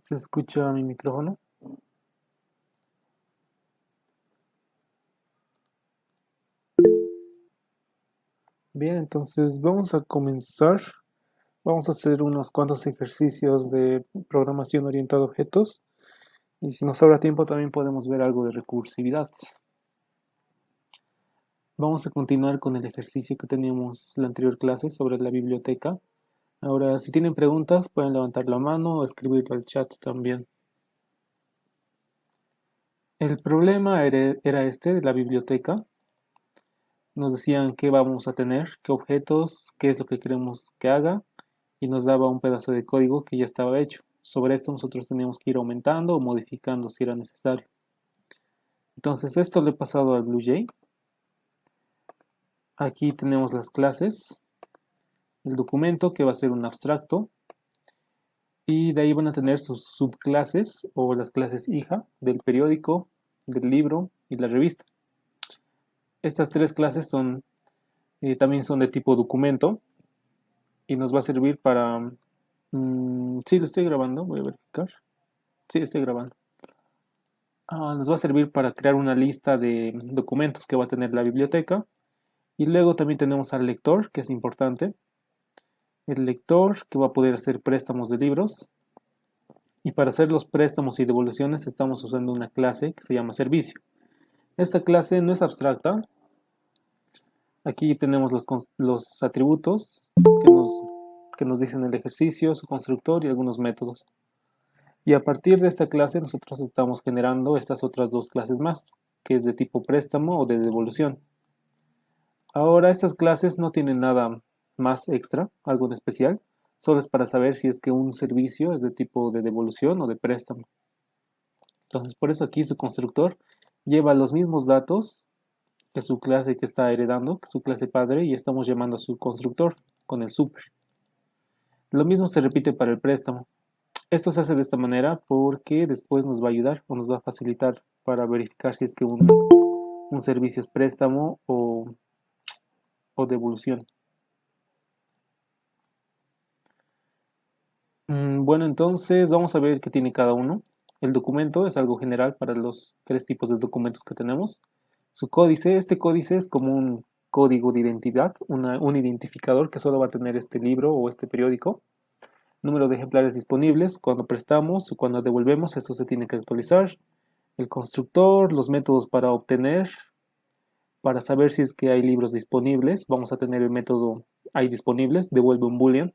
¿Se escucha mi micrófono? Bien, entonces vamos a comenzar. Vamos a hacer unos cuantos ejercicios de programación orientada a objetos. Y si nos sobra tiempo también podemos ver algo de recursividad. Vamos a continuar con el ejercicio que teníamos la anterior clase sobre la biblioteca. Ahora, si tienen preguntas, pueden levantar la mano o escribirlo al chat también. El problema era este de la biblioteca. Nos decían qué vamos a tener, qué objetos, qué es lo que queremos que haga, y nos daba un pedazo de código que ya estaba hecho. Sobre esto nosotros teníamos que ir aumentando o modificando si era necesario. Entonces esto lo he pasado al BlueJ. Aquí tenemos las clases, el documento que va a ser un abstracto, y de ahí van a tener sus subclases o las clases hija del periódico, del libro y la revista. Estas tres clases también son de tipo documento y nos va a servir para... sí, lo estoy grabando, voy a verificar. Sí, estoy grabando. Nos va a servir para crear una lista de documentos que va a tener la biblioteca. Y luego también tenemos al lector, que es importante. El lector que va a poder hacer préstamos de libros. Y para hacer los préstamos y devoluciones estamos usando una clase que se llama servicio. Esta clase no es abstracta. Aquí tenemos los atributos que nos dicen el ejercicio, su constructor y algunos métodos. Y a partir de esta clase nosotros estamos generando estas otras dos clases más, que es de tipo préstamo o de devolución. Ahora estas clases no tienen nada más extra, algo en especial, solo es para saber si es que un servicio es de tipo de devolución o de préstamo. Entonces por eso aquí su constructor lleva los mismos datos que su clase que está heredando, que su clase padre, y estamos llamando a su constructor con el super. Lo mismo se repite para el préstamo. Esto se hace de esta manera porque después nos va a ayudar o nos va a facilitar para verificar si es que un servicio es préstamo o devolución. Bueno, entonces vamos a ver qué tiene cada uno. El documento es algo general para los tres tipos de documentos que tenemos. Su códice, este códice es como un código de identidad, un identificador que solo va a tener este libro o este periódico. Número de ejemplares disponibles, cuando prestamos o cuando devolvemos, esto se tiene que actualizar. El constructor, los métodos para obtener, para saber si es que hay libros disponibles, vamos a tener el método hay disponibles, devuelve un boolean.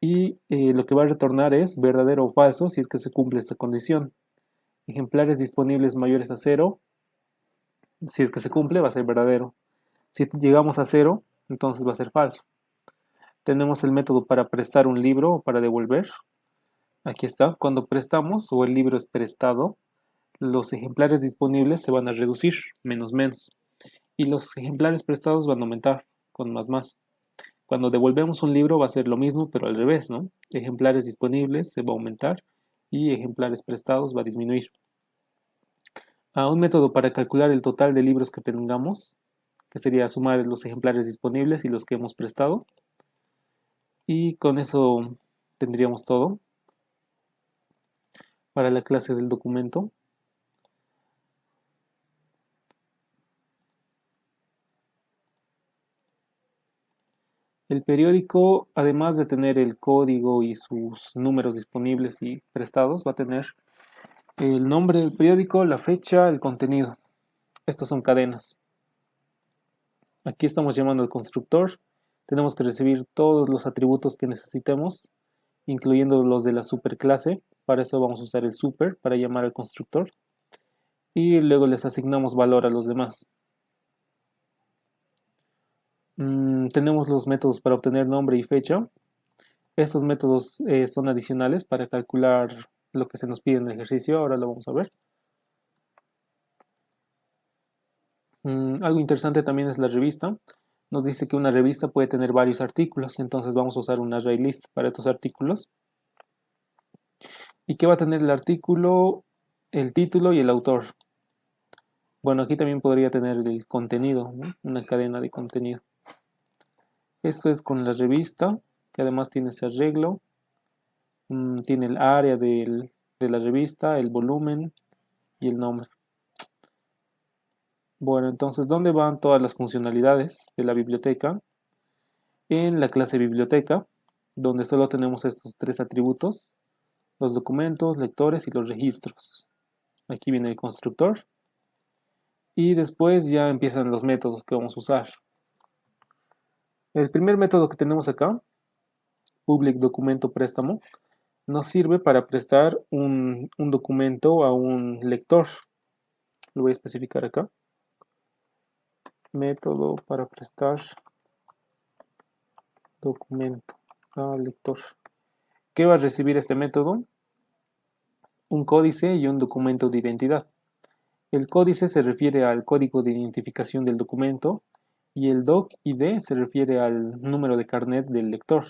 Y lo que va a retornar es verdadero o falso si es que se cumple esta condición. Ejemplares disponibles mayores a 0, si es que se cumple va a ser verdadero. Si llegamos a 0, entonces va a ser falso. Tenemos el método para prestar un libro o para devolver. Aquí está, cuando prestamos o el libro es prestado, los ejemplares disponibles se van a reducir, menos menos. Y los ejemplares prestados van a aumentar, con más más. Cuando devolvemos un libro va a ser lo mismo, pero al revés, ¿no? Ejemplares disponibles se va a aumentar y ejemplares prestados va a disminuir. Un método para calcular el total de libros que tengamos, que sería sumar los ejemplares disponibles y los que hemos prestado. Y con eso tendríamos todo para la clase del documento. El periódico, además de tener el código y sus números disponibles y prestados, va a tener el nombre del periódico, la fecha, el contenido. Estas son cadenas. Aquí estamos llamando al constructor. Tenemos que recibir todos los atributos que necesitemos, incluyendo los de la superclase. Para eso vamos a usar el super para llamar al constructor. Y luego les asignamos valor a los demás. Tenemos los métodos para obtener nombre y fecha. Estos métodos son adicionales para calcular lo que se nos pide en el ejercicio. Ahora lo vamos a ver. Algo interesante también es la revista. Nos dice que una revista puede tener varios artículos, entonces vamos a usar un array list para estos artículos. ¿Y qué va a tener el artículo? El título y el autor. Bueno, aquí también podría tener el contenido, ¿no? Una cadena de contenido. Esto es con la revista, que además tiene ese arreglo. Tiene el área del de la revista, el volumen y el nombre. Bueno, entonces, ¿dónde van todas las funcionalidades de la biblioteca? En la clase biblioteca, donde solo tenemos estos tres atributos, los documentos, lectores y los registros. Aquí viene el constructor y después ya empiezan los métodos que vamos a usar. El primer método que tenemos acá, public documento préstamo, nos sirve para prestar un documento a un lector. Lo voy a especificar acá. Método para prestar documento al lector. ¿Qué va a recibir este método? Un códice y un documento de identidad. El códice se refiere al código de identificación del documento y el doc-id se refiere al número de carnet del lector.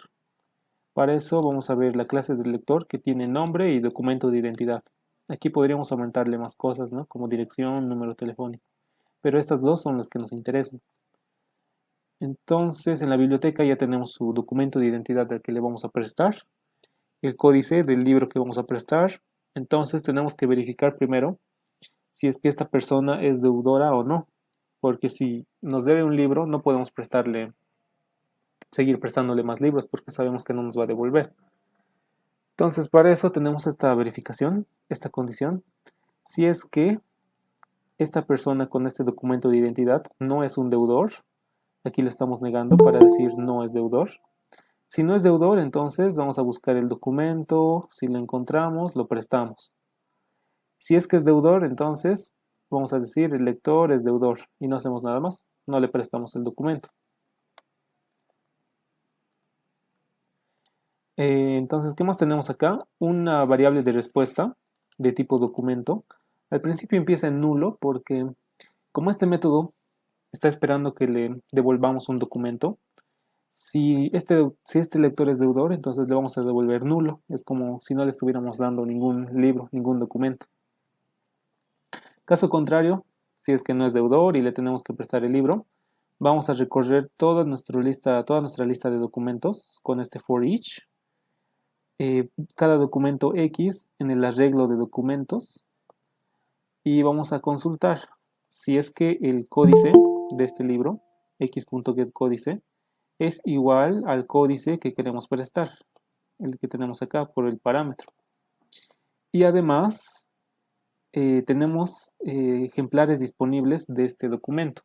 Para eso vamos a ver la clase del lector que tiene nombre y documento de identidad. Aquí podríamos aumentarle más cosas, ¿no? Como dirección, número telefónico. Pero estas dos son las que nos interesan. Entonces, en la biblioteca ya tenemos su documento de identidad al que le vamos a prestar, el códice del libro que vamos a prestar. Entonces, tenemos que verificar primero si es que esta persona es deudora o no. Porque si nos debe un libro, no podemos seguir prestándole más libros porque sabemos que no nos va a devolver. Entonces, para eso tenemos esta verificación, esta condición. Si es que esta persona con este documento de identidad no es un deudor, aquí le estamos negando para decir no es deudor. Si no es deudor, entonces vamos a buscar el documento, si lo encontramos, lo prestamos. Si es que es deudor, entonces vamos a decir el lector es deudor y no hacemos nada más, no le prestamos el documento. Entonces, ¿qué más tenemos acá? Una variable de respuesta de tipo documento. Al principio empieza en nulo porque como este método está esperando que le devolvamos un documento, si este lector es deudor, entonces le vamos a devolver nulo. Es como si no le estuviéramos dando ningún libro, ningún documento. Caso contrario, si es que no es deudor y le tenemos que prestar el libro, vamos a recorrer toda nuestra lista de documentos con este for each. Cada documento X en el arreglo de documentos y vamos a consultar si es que el códice de este libro, x.getCódice, es igual al códice que queremos prestar, el que tenemos acá por el parámetro. Y además tenemos ejemplares disponibles de este documento.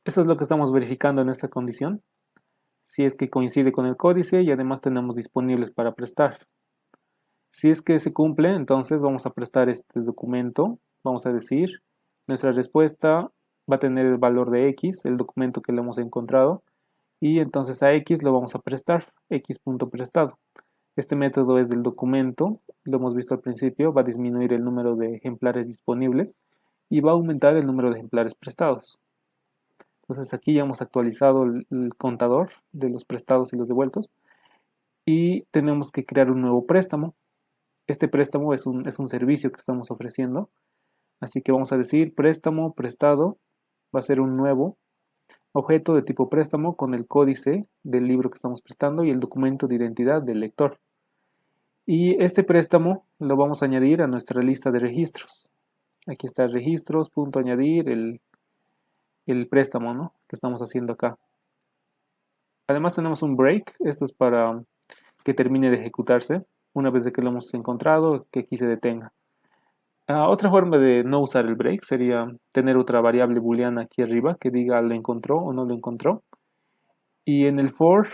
Eso es lo que estamos verificando en esta condición, si es que coincide con el códice y además tenemos disponibles para prestar. Si es que se cumple, entonces vamos a prestar este documento. Vamos a decir, nuestra respuesta va a tener el valor de X, el documento que le hemos encontrado, y entonces a X lo vamos a prestar, X.prestado. Este método es del documento, lo hemos visto al principio, va a disminuir el número de ejemplares disponibles y va a aumentar el número de ejemplares prestados. Entonces aquí ya hemos actualizado el contador de los prestados y los devueltos y tenemos que crear un nuevo préstamo. Este préstamo es un servicio que estamos ofreciendo, así que vamos a decir préstamo prestado, va a ser un nuevo objeto de tipo préstamo con el códice del libro que estamos prestando y el documento de identidad del lector. Y este préstamo lo vamos a añadir a nuestra lista de registros. Aquí está registros, punto añadir el préstamo, ¿no? Que estamos haciendo acá. Además tenemos un break, esto es para que termine de ejecutarse una vez de que lo hemos encontrado, que aquí se detenga. Otra forma de no usar el break sería tener otra variable booleana aquí arriba que diga lo encontró o no lo encontró. Y en el for,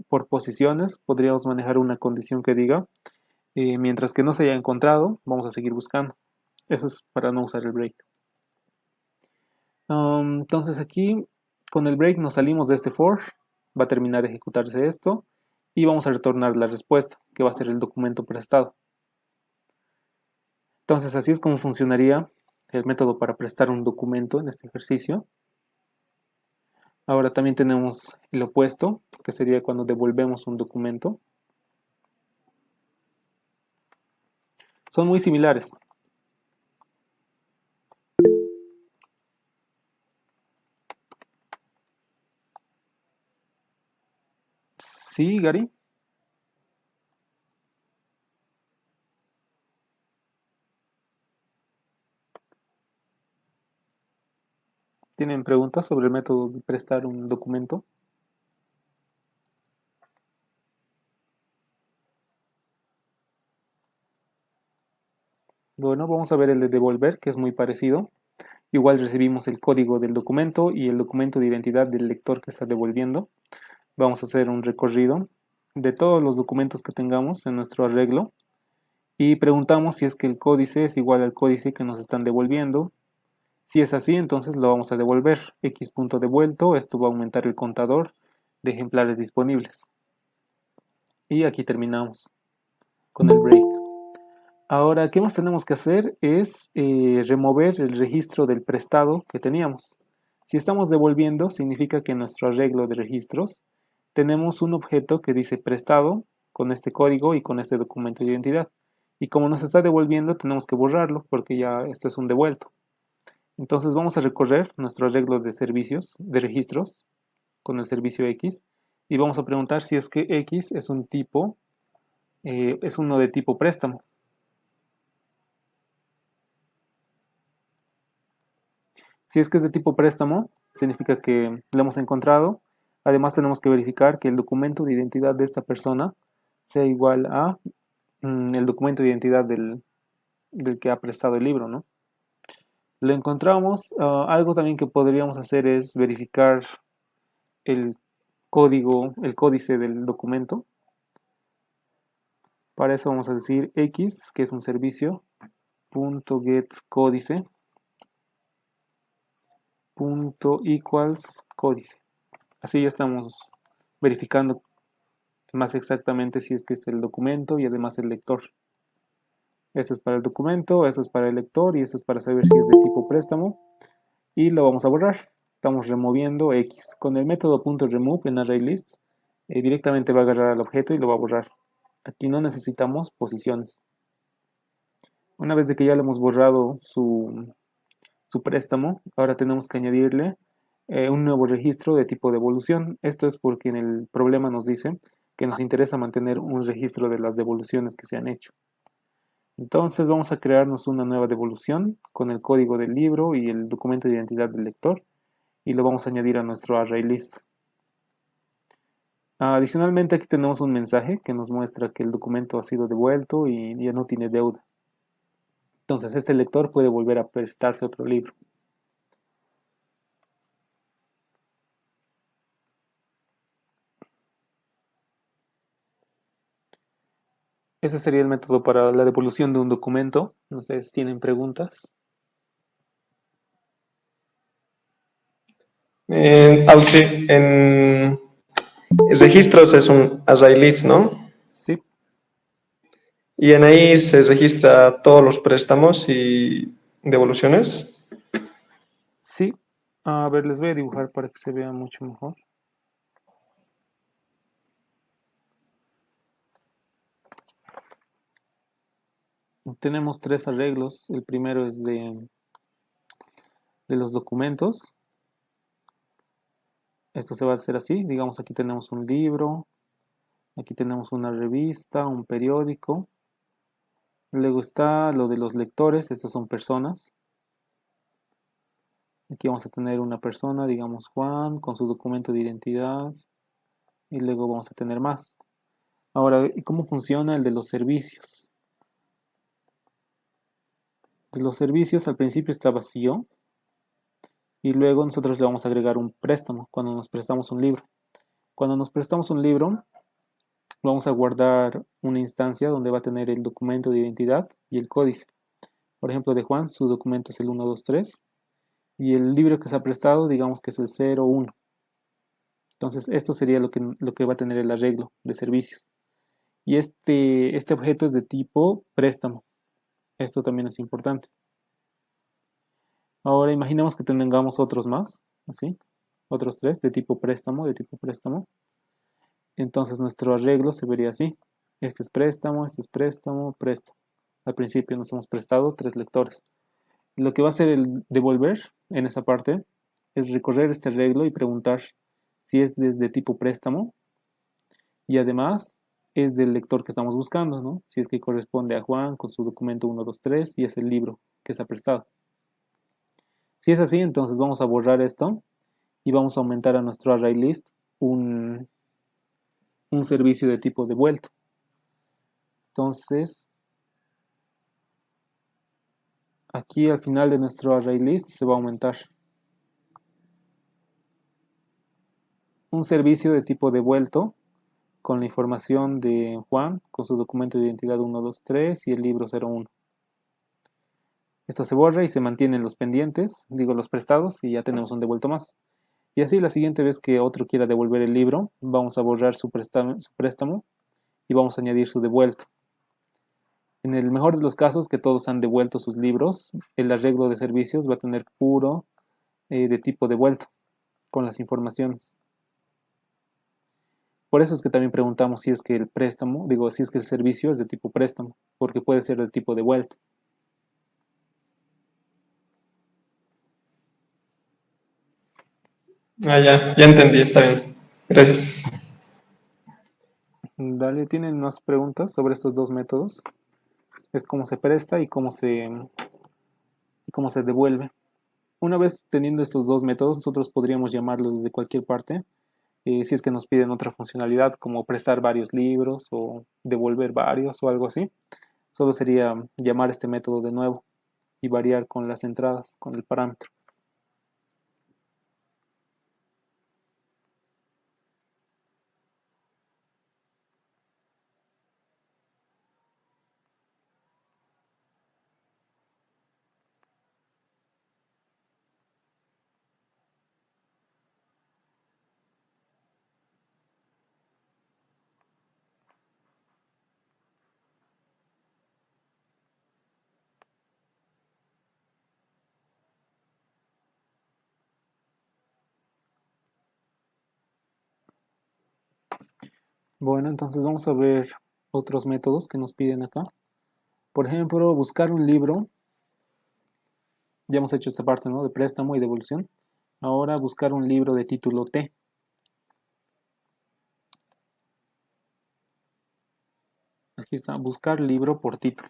por posiciones, podríamos manejar una condición que diga mientras que no se haya encontrado, vamos a seguir buscando. Eso es para no usar el break. Entonces aquí con el break nos salimos de este for, va a terminar de ejecutarse esto y vamos a retornar la respuesta, que va a ser el documento prestado. Entonces así es como funcionaría el método para prestar un documento en este ejercicio. Ahora también tenemos el opuesto, que sería cuando devolvemos un documento. Son muy similares. Sí, Gary. ¿Tienen preguntas sobre el método de prestar un documento? Bueno, vamos a ver el de devolver, que es muy parecido. Igual recibimos el código del documento y el documento de identidad del lector que está devolviendo. Vamos a hacer un recorrido de todos los documentos que tengamos en nuestro arreglo y preguntamos si es que el códice es igual al códice que nos están devolviendo. Si es así, entonces lo vamos a devolver. X punto devuelto, esto va a aumentar el contador de ejemplares disponibles. Y aquí terminamos con el break. Ahora, ¿qué más tenemos que hacer? Es remover el registro del prestado que teníamos. Si estamos devolviendo, significa que en nuestro arreglo de registros tenemos un objeto que dice prestado con este código y con este documento de identidad. Y como nos está devolviendo, tenemos que borrarlo porque ya esto es un devuelto. Entonces vamos a recorrer nuestro arreglo de servicios, de registros, con el servicio X y vamos a preguntar si es que X es un tipo, es uno de tipo préstamo. Si es que es de tipo préstamo, significa que lo hemos encontrado. Además tenemos que verificar que el documento de identidad de esta persona sea igual a el documento de identidad del que ha prestado el libro, ¿no? Lo encontramos. Algo también que podríamos hacer es verificar el código, el códice del documento. Para eso vamos a decir X, que es un servicio, punto get códice, punto equals códice. Así ya estamos verificando más exactamente si es que este es el documento y además el lector. Esto es para el documento, esto es para el lector y esto es para saber si es de tipo préstamo. Y lo vamos a borrar. Estamos removiendo X. Con el método .remove en ArrayList directamente va a agarrar al objeto y lo va a borrar. Aquí no necesitamos posiciones. Una vez de que ya le hemos borrado su préstamo, ahora tenemos que añadirle un nuevo registro de tipo devolución. Esto es porque en el problema nos dice que nos interesa mantener un registro de las devoluciones que se han hecho. Entonces vamos a crearnos una nueva devolución con el código del libro y el documento de identidad del lector y lo vamos a añadir a nuestro array list. Adicionalmente aquí tenemos un mensaje que nos muestra que el documento ha sido devuelto y ya no tiene deuda. Entonces este lector puede volver a prestarse otro libro. Ese sería el método para la devolución de un documento. ¿Ustedes tienen preguntas? Sí, en registros es un array list, ¿no? Sí, Y en ahí se registra todos los préstamos y devoluciones. sí. A ver, les voy a dibujar para que se vea mucho mejor. Tenemos tres arreglos. El primero es de los documentos. Esto se va a hacer así. Digamos, aquí tenemos un libro, aquí tenemos una revista, un periódico. Luego está lo de los lectores. Estas son personas. Aquí vamos a tener una persona, digamos Juan, con su documento de identidad. Y luego vamos a tener más. Ahora, ¿y cómo funciona el de los servicios? De los servicios al principio está vacío. Y luego nosotros le vamos a agregar un préstamo cuando nos prestamos un libro. Cuando nos prestamos un libro, vamos a guardar una instancia donde va a tener el documento de identidad y el códice. Por ejemplo, de Juan, su documento es el 123 y el libro que se ha prestado, digamos que es el 01. Entonces, esto sería lo que va a tener el arreglo de servicios. Y este objeto es de tipo préstamo. Esto también es importante. Ahora imaginemos que tengamos otros más, así, otros tres de tipo préstamo, de tipo préstamo. Entonces nuestro arreglo se vería así. Este es préstamo, préstamo. Al principio nos hemos prestado tres lectores. Lo que va a hacer el devolver en esa parte es recorrer este arreglo y preguntar si es desde tipo préstamo y además es del lector que estamos buscando, ¿no? Si es que corresponde a Juan con su documento 123 y es el libro que se ha prestado. Si es así, entonces vamos a borrar esto y vamos a aumentar a nuestro ArrayList un servicio de tipo devuelto. Entonces, aquí al final de nuestro ArrayList se va a aumentar un servicio de tipo devuelto con la información de Juan, con su documento de identidad 123 y el libro 01. Esto se borra y se mantienen los pendientes, digo los prestados, y ya tenemos un devuelto más. Y así la siguiente vez que otro quiera devolver el libro, vamos a borrar su préstamo y vamos a añadir su devuelto. En el mejor de los casos, que todos han devuelto sus libros, el arreglo de servicios va a tener puro de tipo devuelto, con las informaciones. Por eso es que también preguntamos si es que el préstamo, digo, si es que el servicio es de tipo préstamo, porque puede ser de tipo devuelto. Ah, ya entendí, está bien. Gracias. Dale, ¿tienen más preguntas sobre estos dos métodos? Es cómo se presta y cómo se devuelve. Una vez teniendo estos dos métodos, nosotros podríamos llamarlos desde cualquier parte, si es que nos piden otra funcionalidad, como prestar varios libros o devolver varios o algo así. Solo sería llamar este método de nuevo y variar con las entradas, con el parámetro. Bueno, entonces vamos a ver otros métodos que nos piden acá. Por ejemplo, buscar un libro. Ya hemos hecho esta parte, ¿no? De préstamo y devolución. Ahora buscar un libro de título T. Aquí está, buscar libro por título.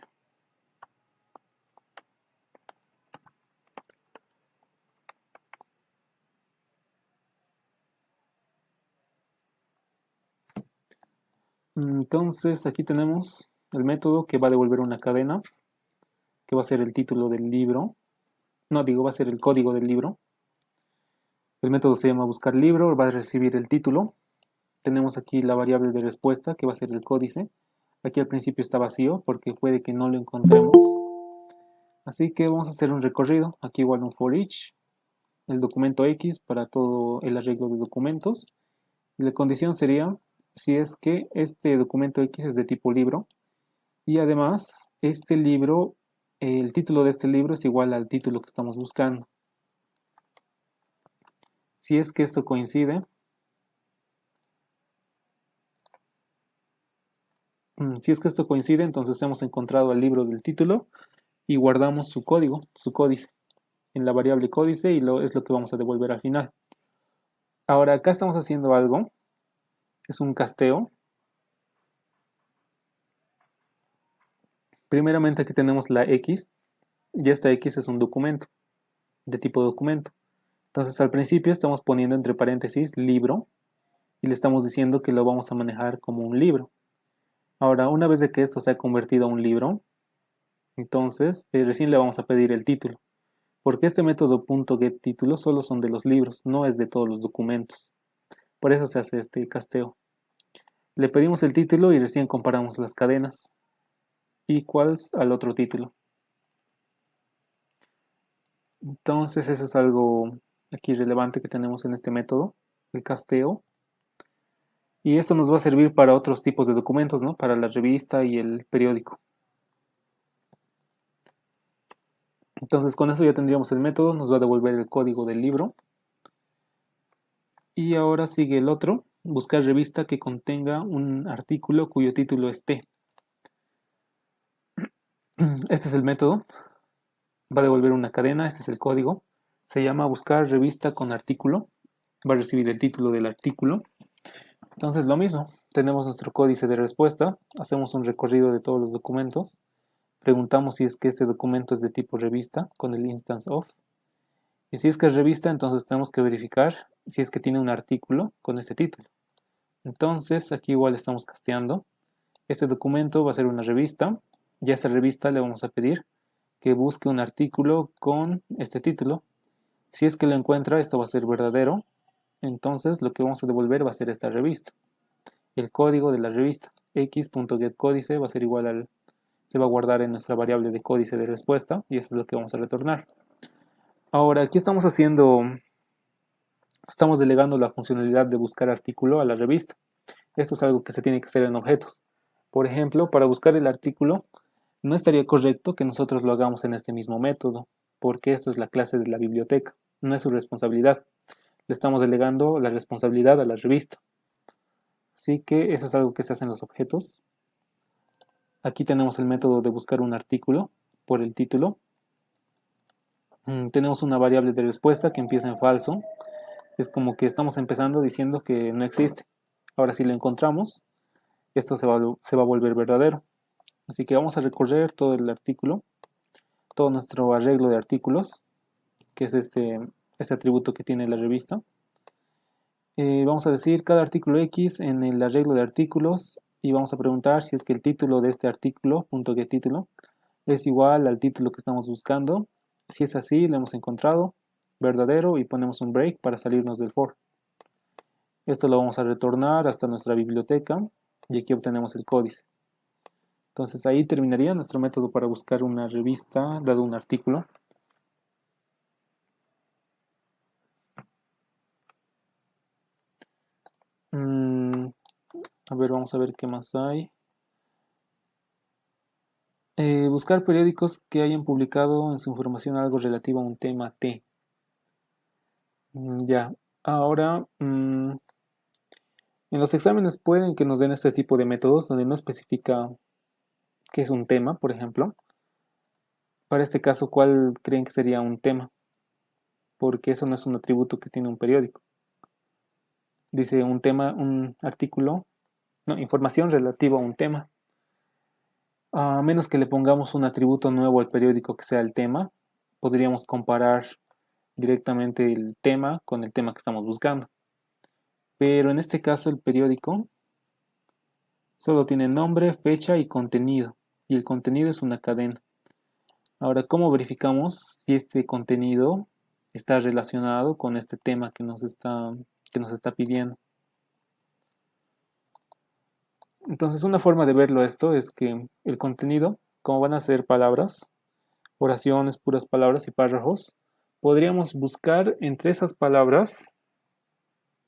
Entonces aquí tenemos el método que va a devolver una cadena, que va a ser el título del libro. No, digo, va a ser el código del libro. El método se llama buscar libro, va a recibir el título. Tenemos aquí la variable de respuesta, que va a ser el códice. Aquí al principio está vacío porque puede que no lo encontremos. Así que vamos a hacer un recorrido. Aquí igual un for each, el documento X para todo el arreglo de documentos. Y la condición sería si es que este documento X es de tipo libro y además este libro, el título de este libro es igual al título que estamos buscando. Si es que esto coincide, entonces hemos encontrado el libro del título y guardamos su código, su códice, en la variable códice y es lo que vamos a devolver al final. Ahora acá estamos haciendo algo, es un casteo. Primeramente aquí tenemos la X y esta X es un documento, de tipo documento. Entonces al principio estamos poniendo entre paréntesis libro y le estamos diciendo que lo vamos a manejar como un libro. Ahora, una vez de que esto se ha convertido a un libro, entonces recién le vamos a pedir el título. Porque este método .getTítulo solo son de los libros, no es de todos los documentos. Por eso se hace este casteo. Le pedimos el título y recién comparamos las cadenas. Equals al otro título. Entonces eso es algo aquí relevante que tenemos en este método, el casteo. Y esto nos va a servir para otros tipos de documentos, ¿no? Para la revista y el periódico. Entonces con eso ya tendríamos el método, nos va a devolver el código del libro. Y ahora sigue el otro, buscar revista que contenga un artículo cuyo título es T. Este es el método, va a devolver una cadena, este es el código. Se llama buscar revista con artículo, va a recibir el título del artículo. Entonces lo mismo, tenemos nuestro códice de respuesta, hacemos un recorrido de todos los documentos, preguntamos si es que este documento es de tipo revista con el instance of, y si es que es revista, entonces tenemos que verificar si es que tiene un artículo con este título. Entonces aquí igual estamos casteando. Este documento va a ser una revista, y a esta revista le vamos a pedir que busque un artículo con este título. Si es que lo encuentra, esto va a ser verdadero, entonces lo que vamos a devolver va a ser esta revista. El código de la revista, x.getCódice, va a ser igual al, se va a guardar en nuestra variable de códice de respuesta, y eso es lo que vamos a retornar. Ahora, aquí estamos delegando la funcionalidad de buscar artículo a la revista. Esto es algo que se tiene que hacer en objetos. Por ejemplo, para buscar el artículo, no estaría correcto que nosotros lo hagamos en este mismo método, porque esto es la clase de la biblioteca, no es su responsabilidad. Le estamos delegando la responsabilidad a la revista. Así que eso es algo que se hace en los objetos. Aquí tenemos el método de buscar un artículo por el título. Tenemos una variable de respuesta que empieza en falso. Es como que estamos empezando diciendo que no existe. Ahora si lo encontramos, esto se va a volver verdadero. Así que vamos a recorrer todo el artículo, todo nuestro arreglo de artículos, que es este atributo que tiene la revista. Vamos a decir cada artículo X en el arreglo de artículos y vamos a preguntar si es que el título de este artículo, .getTítulo, es igual al título que estamos buscando. Si es así, lo hemos encontrado, verdadero, y ponemos un break para salirnos del for. Esto lo vamos a retornar hasta nuestra biblioteca y aquí obtenemos el códice. Entonces ahí terminaría nuestro método para buscar una revista dado un artículo. A ver, vamos a ver qué más hay. Buscar periódicos que hayan publicado en su información algo relativo a un tema T. Ya, ahora en los exámenes pueden que nos den este tipo de métodos donde no especifica qué es un tema, por ejemplo. Para este caso, ¿cuál creen que sería un tema? Porque eso no es un atributo que tiene un periódico. Dice un tema, un artículo, no, información relativa a un tema. A menos que le pongamos un atributo nuevo al periódico que sea el tema, podríamos comparar directamente el tema con el tema que estamos buscando. Pero en este caso el periódico solo tiene nombre, fecha y contenido. Y el contenido es una cadena. Ahora, ¿cómo verificamos si este contenido está relacionado con este tema que nos está pidiendo? Entonces, una forma de verlo esto es que el contenido, como van a ser palabras, oraciones, puras palabras y párrafos, podríamos buscar entre esas palabras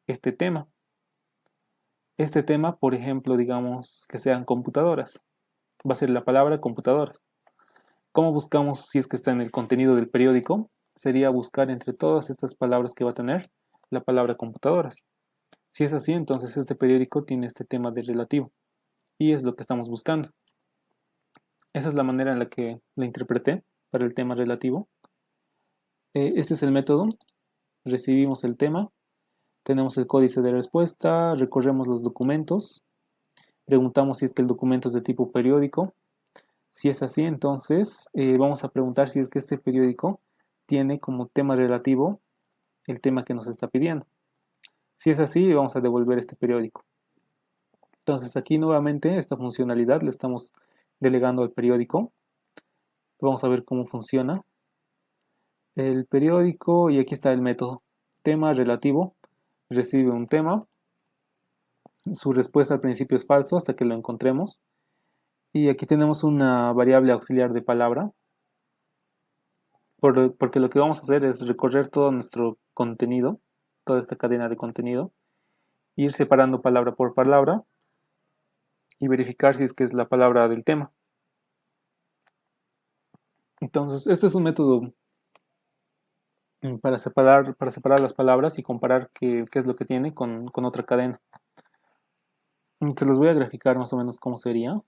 este tema. Este tema, por ejemplo, digamos que sean computadoras. Va a ser la palabra computadoras. ¿Cómo buscamos si es que está en el contenido del periódico? Sería buscar entre todas estas palabras que va a tener la palabra computadoras. Si es así, entonces este periódico tiene este tema de relativo y es lo que estamos buscando. Esa es la manera en la que la interpreté para el tema relativo. Este es el método. Recibimos el tema, tenemos el códice de respuesta, recorremos los documentos, preguntamos si es que el documento es de tipo periódico. Si es así, entonces vamos a preguntar si es que este periódico tiene como tema relativo el tema que nos está pidiendo. Si es así, vamos a devolver este periódico. Entonces aquí nuevamente esta funcionalidad le estamos delegando al periódico. Vamos a ver cómo funciona. El periódico, y aquí está el método. Tema relativo, recibe un tema. Su respuesta al principio es falso hasta que lo encontremos. Y aquí tenemos una variable auxiliar de palabra. Porque lo que vamos a hacer es recorrer todo nuestro contenido, toda esta cadena de contenido, ir separando palabra por palabra y verificar si es que es la palabra del tema. Entonces, este es un método para separar las palabras y comparar qué es lo que tiene con otra cadena. Te los voy a graficar más o menos cómo sería.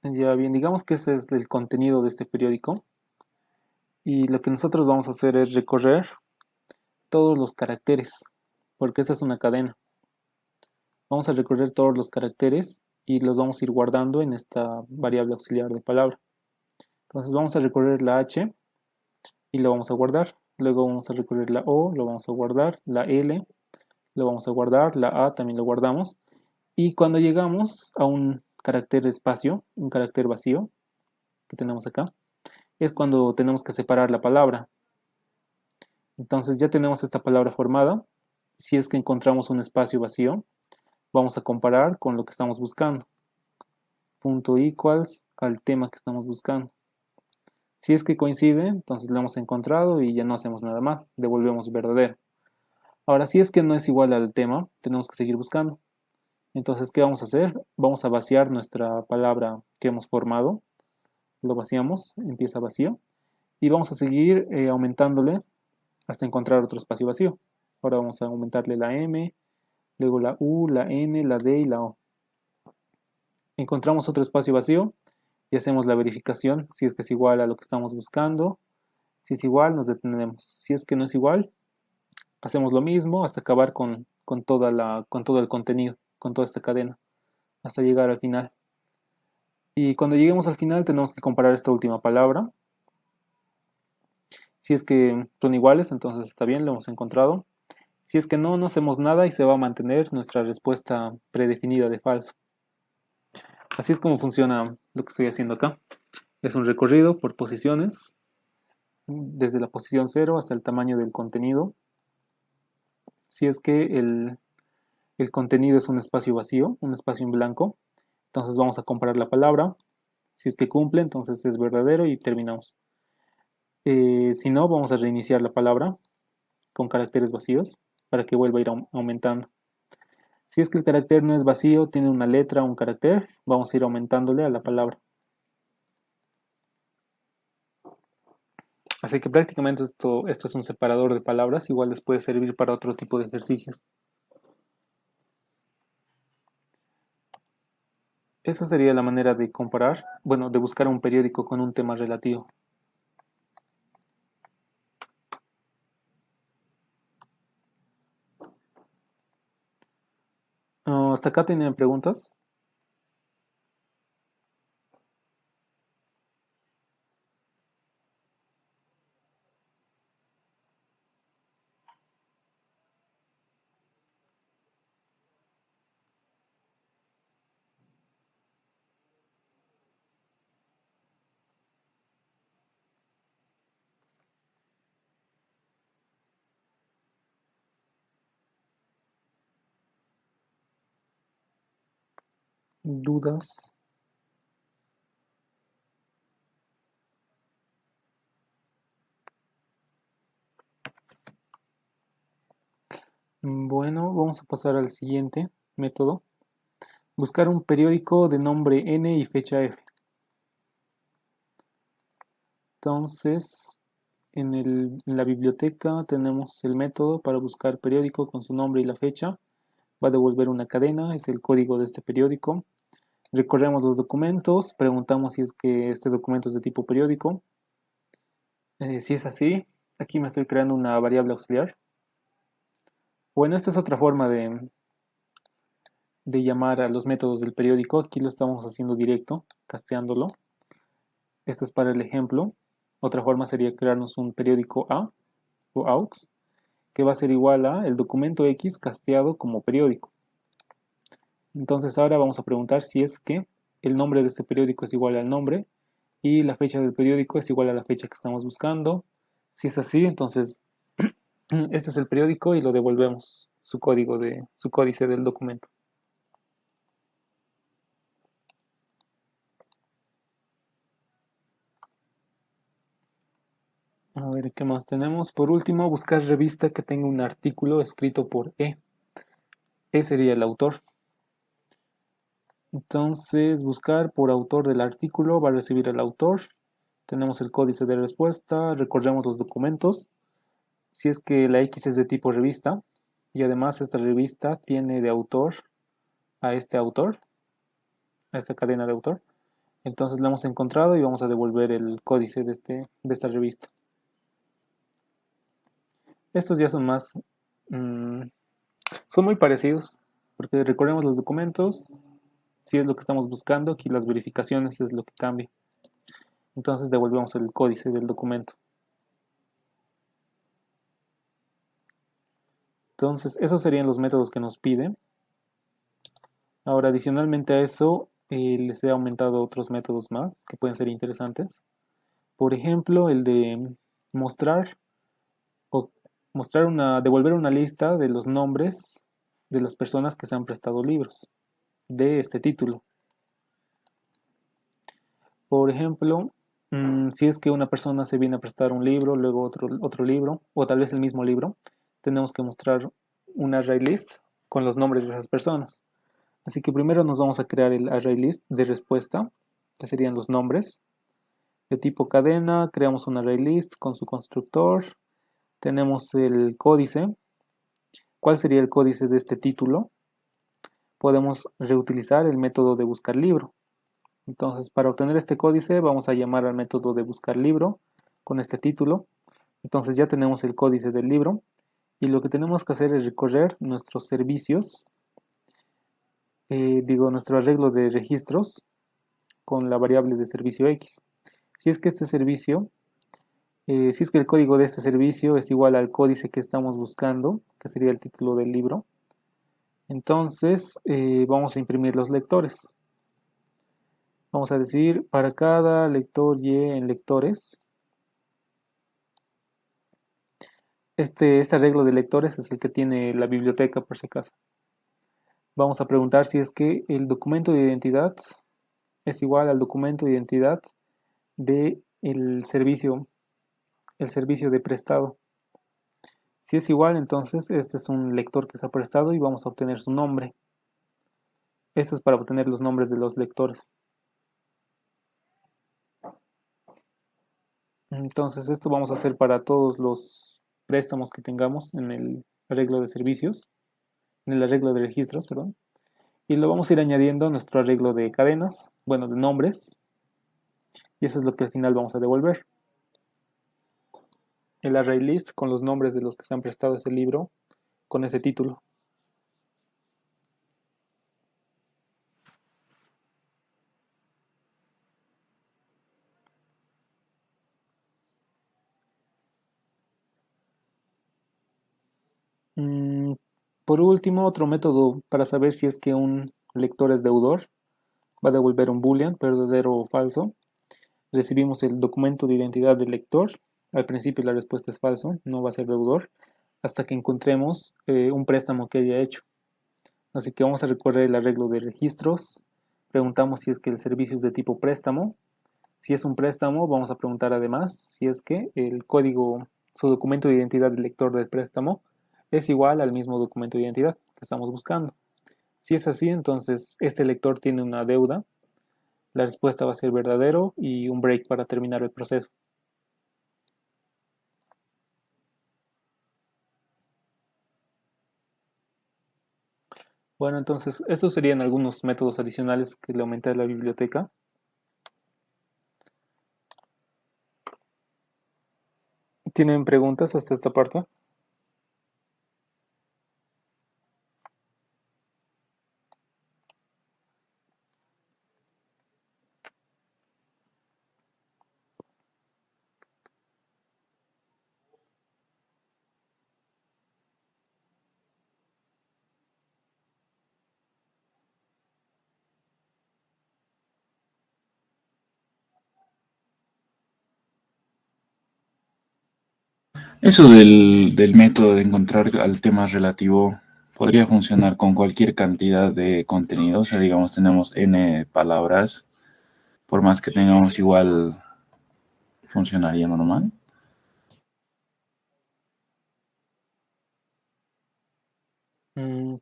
Ya bien, digamos que este es el contenido de este periódico y lo que nosotros vamos a hacer es recorrer todos los caracteres, porque esta es una cadena. Vamos a recorrer todos los caracteres y los vamos a ir guardando en esta variable auxiliar de palabra. Entonces vamos a recorrer la H y lo vamos a guardar. Luego vamos a recorrer la O, lo vamos a guardar. La L, lo vamos a guardar. La A también lo guardamos. Y cuando llegamos a un carácter espacio, un carácter vacío que tenemos acá, es cuando tenemos que separar la palabra. Entonces ya tenemos esta palabra formada. Si es que encontramos un espacio vacío, vamos a comparar con lo que estamos buscando. Punto equals al tema que estamos buscando. Si es que coincide, entonces lo hemos encontrado y ya no hacemos nada más, devolvemos verdadero. Ahora, si es que no es igual al tema, tenemos que seguir buscando. Entonces, ¿qué vamos a hacer? Vamos a vaciar nuestra palabra que hemos formado. Lo vaciamos, empieza vacío. Y vamos a seguir aumentándole hasta encontrar otro espacio vacío. Ahora vamos a aumentarle la M, luego la U, la N, la D y la O. Encontramos otro espacio vacío y hacemos la verificación si es que es igual a lo que estamos buscando. Si es igual, nos detenemos. Si es que no es igual, hacemos lo mismo hasta acabar con todo el contenido, con toda esta cadena, hasta llegar al final. Y cuando lleguemos al final tenemos que comparar esta última palabra. Si es que son iguales, entonces está bien, lo hemos encontrado. Si es que no, no hacemos nada y se va a mantener nuestra respuesta predefinida de falso. Así es como funciona lo que estoy haciendo acá. Es un recorrido por posiciones, desde la posición 0 hasta el tamaño del contenido. Si es que el contenido es un espacio vacío, un espacio en blanco, entonces vamos a comparar la palabra. Si es que cumple, entonces es verdadero y terminamos. Si no, vamos a reiniciar la palabra con caracteres vacíos para que vuelva a ir aumentando. Si es que el carácter no es vacío, tiene una letra o un carácter, vamos a ir aumentándole a la palabra. Así que prácticamente esto es un separador de palabras, igual les puede servir para otro tipo de ejercicios. Esa sería la manera de comparar, bueno, de buscar un periódico con un tema relativo. ¿Hasta acá tienen preguntas? ¿Dudas? Bueno, vamos a pasar al siguiente método. Buscar un periódico de nombre N y fecha F. Entonces, en la biblioteca tenemos el método para buscar periódico con su nombre y la fecha. Va a devolver una cadena, es el código de este periódico. Recorremos los documentos, preguntamos si es que este documento es de tipo periódico. Si es así, aquí me estoy creando una variable auxiliar. Bueno, esta es otra forma de llamar a los métodos del periódico. Aquí lo estamos haciendo directo, casteándolo. Esto es para el ejemplo. Otra forma sería crearnos un periódico A o AUX, que va a ser igual a el documento X casteado como periódico. Entonces ahora vamos a preguntar si es que el nombre de este periódico es igual al nombre y la fecha del periódico es igual a la fecha que estamos buscando. Si es así, entonces este es el periódico y lo devolvemos su códice del documento. A ver, ¿qué más tenemos? Por último, buscar revista que tenga un artículo escrito por E. E sería el autor. Entonces, buscar por autor del artículo va a recibir el autor. Tenemos el códice de respuesta, recorremos los documentos. Si es que la X es de tipo revista y además esta revista tiene de autor a este autor, a esta cadena de autor, Entonces lo hemos encontrado y vamos a devolver el códice de esta revista. Estos ya son más, mm, son muy parecidos, porque recorremos los documentos, si es lo que estamos buscando, aquí las verificaciones es lo que cambia. Entonces devolvemos el códice del documento. Entonces esos serían los métodos que nos pide. Ahora adicionalmente a eso, les he aumentado otros métodos más que pueden ser interesantes. Por ejemplo, el de mostrar o devolver una lista de los nombres de las personas que se han prestado libros de este título. Por ejemplo, si es que una persona se viene a prestar un libro, luego otro libro, o tal vez el mismo libro, tenemos que mostrar un array list con los nombres de esas personas. Así que primero nos vamos a crear el array list de respuesta, que serían los nombres. De tipo cadena, creamos un array list con su constructor. Tenemos el códice. ¿Cuál sería el códice de este título? Podemos reutilizar el método de buscar libro. Entonces, para obtener este códice, vamos a llamar al método de buscar libro con este título. Entonces ya tenemos el códice del libro y lo que tenemos que hacer es recorrer nuestros servicios, nuestro arreglo de registros con la variable de servicio X. Si es que este servicio, si es que el código de este servicio es igual al códice que estamos buscando, que sería el título del libro, entonces vamos a imprimir los lectores. Vamos a decir para cada lector Y en lectores. Este arreglo de lectores es el que tiene la biblioteca por si acaso. Vamos a preguntar si es que el documento de identidad es igual al documento de identidad del servicio de prestado. Si es igual, entonces este es un lector que se ha prestado y vamos a obtener su nombre. Esto es para obtener los nombres de los lectores. Entonces esto vamos a hacer para todos los préstamos que tengamos en el arreglo de servicios, en el arreglo de registros, perdón. Y lo vamos a ir añadiendo a nuestro arreglo de cadenas, bueno, de nombres. Y eso es lo que al final vamos a devolver. El array list con los nombres de los que se han prestado ese libro con ese título. Por último, otro método para saber si es que un lector es deudor, va a devolver un boolean, verdadero o falso. Recibimos el documento de identidad del lector. Al principio la respuesta es falso, no va a ser deudor, hasta que encontremos un préstamo que haya hecho. Así que vamos a recorrer el arreglo de registros. Preguntamos si es que el servicio es de tipo préstamo. Si es un préstamo, vamos a preguntar además si es que el código, su documento de identidad del lector del préstamo es igual al mismo documento de identidad que estamos buscando. Si es así, entonces este lector tiene una deuda. La respuesta va a ser verdadero y un break para terminar el proceso. Bueno, entonces estos serían algunos métodos adicionales que le aumenté a la biblioteca. ¿Tienen preguntas hasta esta parte? Eso del método de encontrar al tema relativo podría funcionar con cualquier cantidad de contenido. O sea, digamos, tenemos n palabras, por más que tengamos igual, funcionaría normal.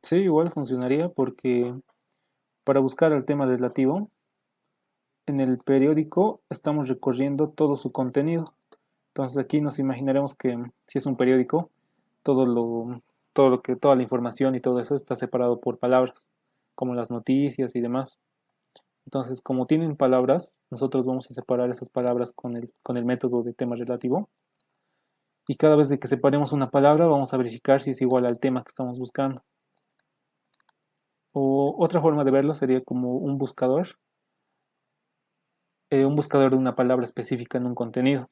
Sí, igual funcionaría porque para buscar el tema relativo, en el periódico estamos recorriendo todo su contenido. Entonces aquí nos imaginaremos que si es un periódico, toda la información y todo eso está separado por palabras, como las noticias y demás. Entonces, como tienen palabras, nosotros vamos a separar esas palabras con el método de tema relativo. Y cada vez de que separemos una palabra, vamos a verificar si es igual al tema que estamos buscando. O otra forma de verlo sería como un buscador de una palabra específica en un contenido.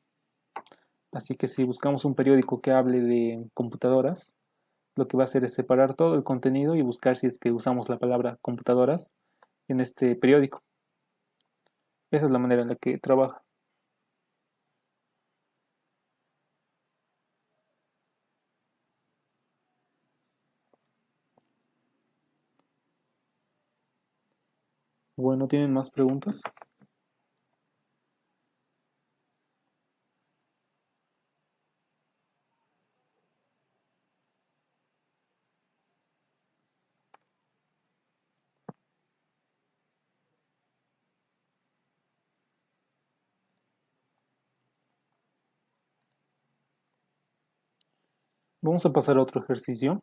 Así que si buscamos un periódico que hable de computadoras, lo que va a hacer es separar todo el contenido y buscar si es que usamos la palabra computadoras en este periódico. Esa es la manera en la que trabaja. Bueno, ¿tienen más preguntas? Vamos a pasar a otro ejercicio.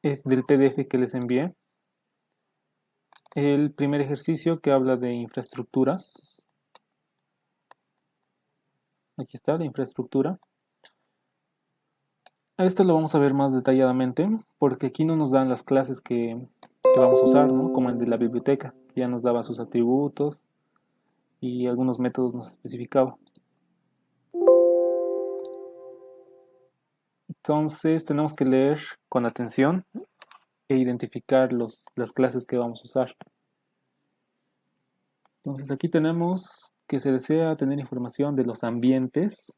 Es del PDF que les envié. El primer ejercicio que habla de infraestructuras. Aquí está, la infraestructura. Esto lo vamos a ver más detalladamente porque aquí no nos dan las clases que vamos a usar, ¿no? Como el de la biblioteca, que ya nos daba sus atributos y algunos métodos nos especificaba. Entonces tenemos que leer con atención e identificar las clases que vamos a usar. Entonces aquí tenemos que se desea tener información de los ambientes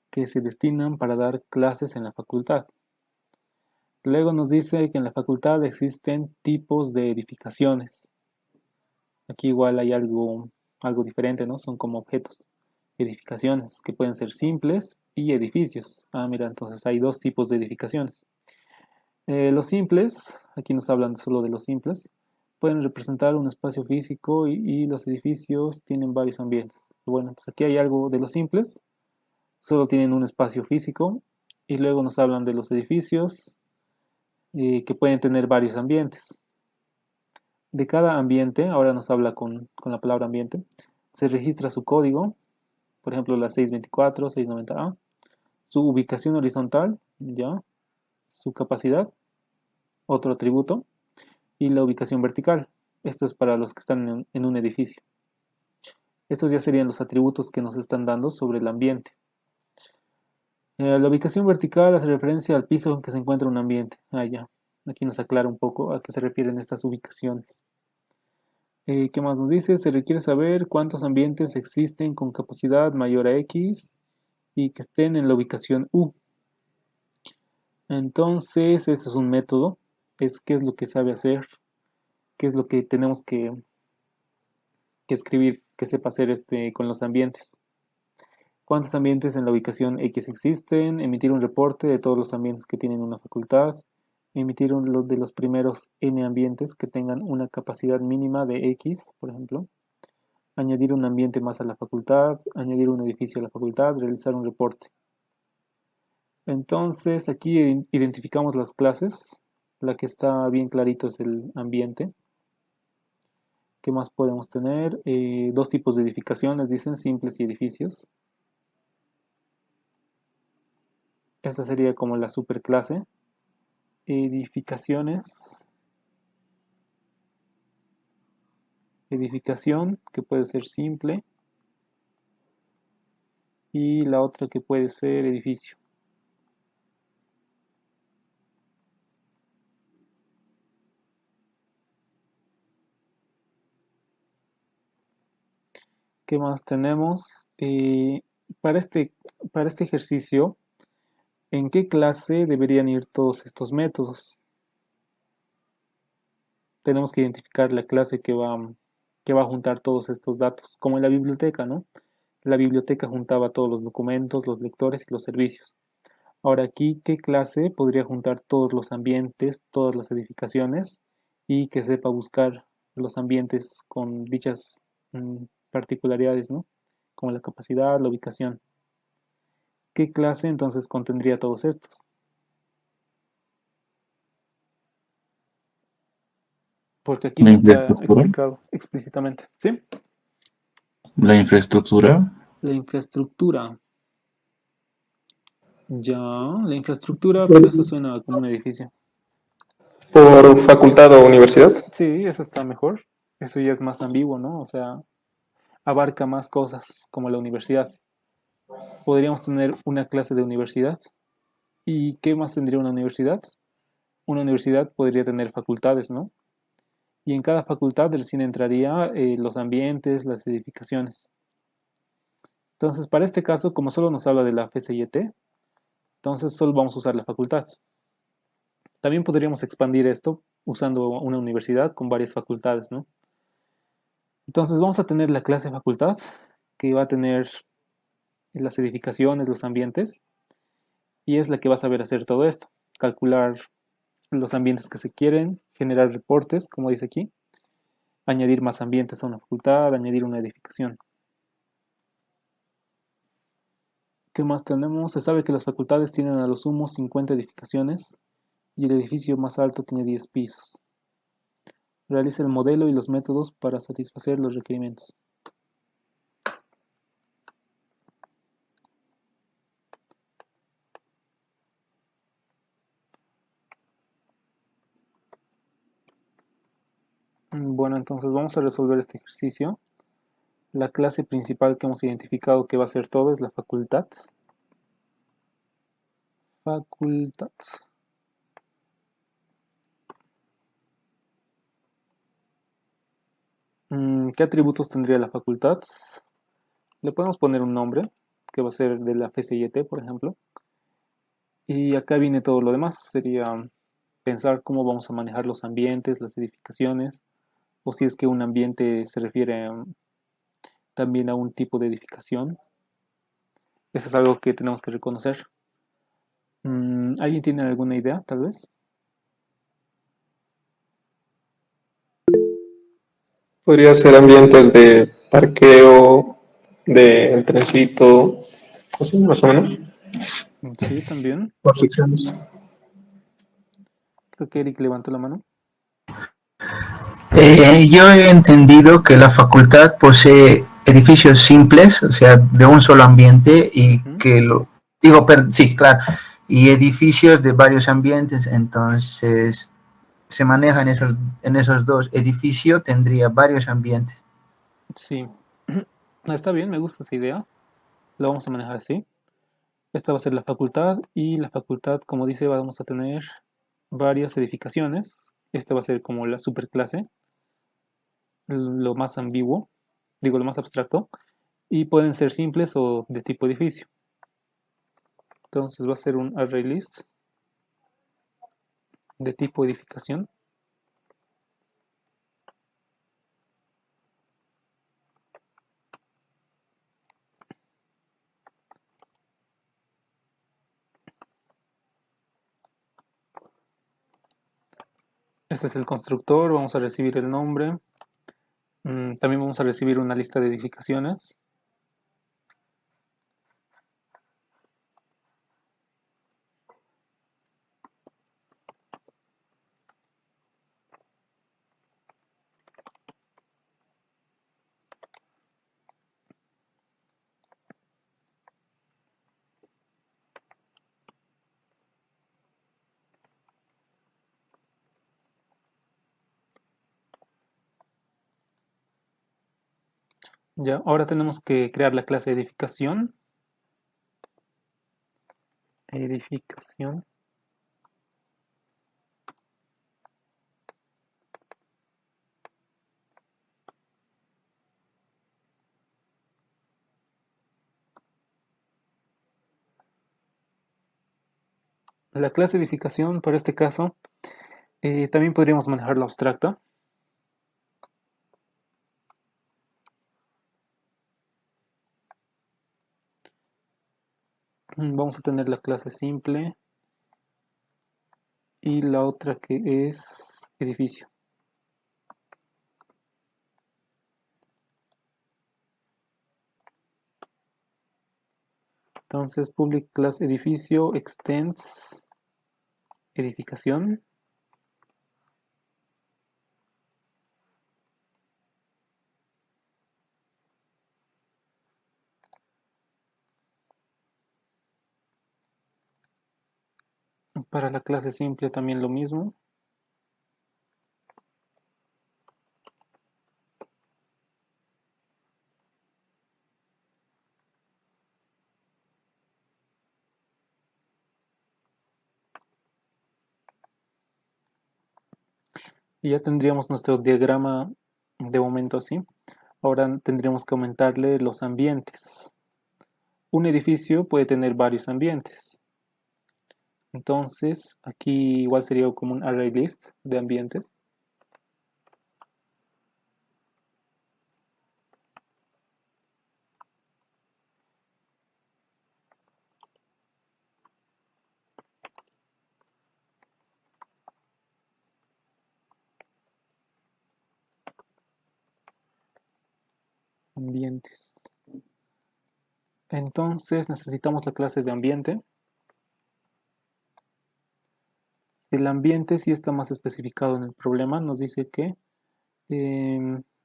que se destinan para dar clases en la facultad. Luego nos dice que en la facultad existen tipos de edificaciones. Aquí igual hay algo diferente, ¿no? Son como objetos. Edificaciones que pueden ser simples y edificios. Ah, mira, entonces hay dos tipos de edificaciones. Los simples, aquí nos hablan solo de los simples, pueden representar un espacio físico y los edificios tienen varios ambientes. Bueno, entonces aquí hay algo de los simples, solo tienen un espacio físico y luego nos hablan de los edificios que pueden tener varios ambientes. De cada ambiente, ahora nos habla con la palabra ambiente, se registra su código, por ejemplo la 624, 690A, su ubicación horizontal, ya, su capacidad, otro atributo, y la ubicación vertical. Esto es para los que están en un edificio. Estos ya serían los atributos que nos están dando sobre el ambiente. La ubicación vertical hace referencia al piso en que se encuentra un ambiente. Ah, ya. Aquí nos aclara un poco a qué se refieren estas ubicaciones. ¿Qué más nos dice? Se requiere saber cuántos ambientes existen con capacidad mayor a X y que estén en la ubicación U. Entonces, este es un método. Es qué es lo que sabe hacer, qué es lo que tenemos que escribir, que sepa hacer con los ambientes. ¿Cuántos ambientes en la ubicación X existen? Emitir un reporte de todos los ambientes que tienen una facultad. Emitir uno de los primeros N ambientes que tengan una capacidad mínima de X, por ejemplo. Añadir un ambiente más a la facultad. Añadir un edificio a la facultad. Realizar un reporte. Entonces aquí identificamos las clases. La que está bien clarito es el ambiente. ¿Qué más podemos tener? Dos tipos de edificaciones, dicen, simples y edificios. Esta sería como la superclase. Edificaciones. Edificación, que puede ser simple. Y la otra que puede ser edificio. ¿Qué más tenemos? Para este ejercicio, ¿en qué clase deberían ir todos estos métodos? Tenemos que identificar la clase que va a juntar todos estos datos, como en la biblioteca, ¿no? La biblioteca juntaba todos los documentos, los lectores y los servicios. Ahora aquí, ¿qué clase podría juntar todos los ambientes, todas las edificaciones y que sepa buscar los ambientes con dichas particularidades, ¿no? Como la capacidad, la ubicación. ¿Qué clase entonces contendría todos estos? porque aquí La no está infraestructura. explicado explícitamente, ¿sí? La infraestructura. Explícitamente, ¿sí? La infraestructura. La infraestructura, ya, la infraestructura, pero eso suena como un edificio. Por facultad o universidad. Sí, eso está mejor. Eso ya es más ambiguo, ¿no? O sea, abarca más cosas, como la universidad. Podríamos tener una clase de universidad. ¿Y qué más tendría una universidad? Una universidad podría tener facultades, ¿no? Y en cada facultad recién entraría los ambientes, las edificaciones. Entonces, para este caso, como solo nos habla de la FCIT, entonces solo vamos a usar la facultad. También podríamos expandir esto usando una universidad con varias facultades, ¿no? Entonces vamos a tener la clase facultad, que va a tener las edificaciones, los ambientes, y es la que va a saber hacer todo esto. Calcular los ambientes que se quieren, generar reportes, como dice aquí, añadir más ambientes a una facultad, añadir una edificación. ¿Qué más tenemos? Se sabe que las facultades tienen a lo sumo 50 edificaciones y el edificio más alto tiene 10 pisos. Realiza el modelo y los métodos para satisfacer los requerimientos. Bueno, entonces vamos a resolver este ejercicio. La clase principal que hemos identificado que va a ser todo es la facultad. Facultad. ¿Qué atributos tendría la facultad? Le podemos poner un nombre, que va a ser de la FCIT, por ejemplo. Y acá viene todo lo demás. Sería pensar cómo vamos a manejar los ambientes, las edificaciones, o si es que un ambiente se refiere también a un tipo de edificación. Eso es algo que tenemos que reconocer. ¿Alguien tiene alguna idea, tal vez? Podría ser ambientes de parqueo, de trencito, así más o menos, Sí, también. por secciones. Creo que Eric levantó la mano. Yo he entendido que la facultad posee edificios simples, o sea, de un solo ambiente, y Ujú. que sí, claro, y edificios de varios ambientes, entonces se maneja en esos dos edificios, tendría varios ambientes. Sí. Está bien, me gusta esa idea. Lo vamos a manejar así. Esta va a ser la facultad y la facultad, como dice, vamos a tener varias edificaciones. Esta va a ser como la superclase, lo más ambiguo, digo, lo más abstracto, y pueden ser simples o de tipo edificio. Entonces va a ser un array list de tipo edificación. Este es el constructor, vamos a recibir el nombre. También vamos a recibir una lista de edificaciones. Ya, ahora tenemos que crear la clase edificación. Edificación. La clase edificación, para este caso, también podríamos manejar la abstracta. Vamos a tener la clase simple y la otra que es edificio. Entonces, public class edificio extends edificación. Para la clase simple también lo mismo. Y ya tendríamos nuestro diagrama de momento así. Ahora tendríamos que aumentarle los ambientes. Un edificio puede tener varios ambientes. Entonces, aquí igual sería como un array list de ambientes. Ambientes. Entonces necesitamos la clase de ambiente. El ambiente sí está más especificado en el problema. Nos dice que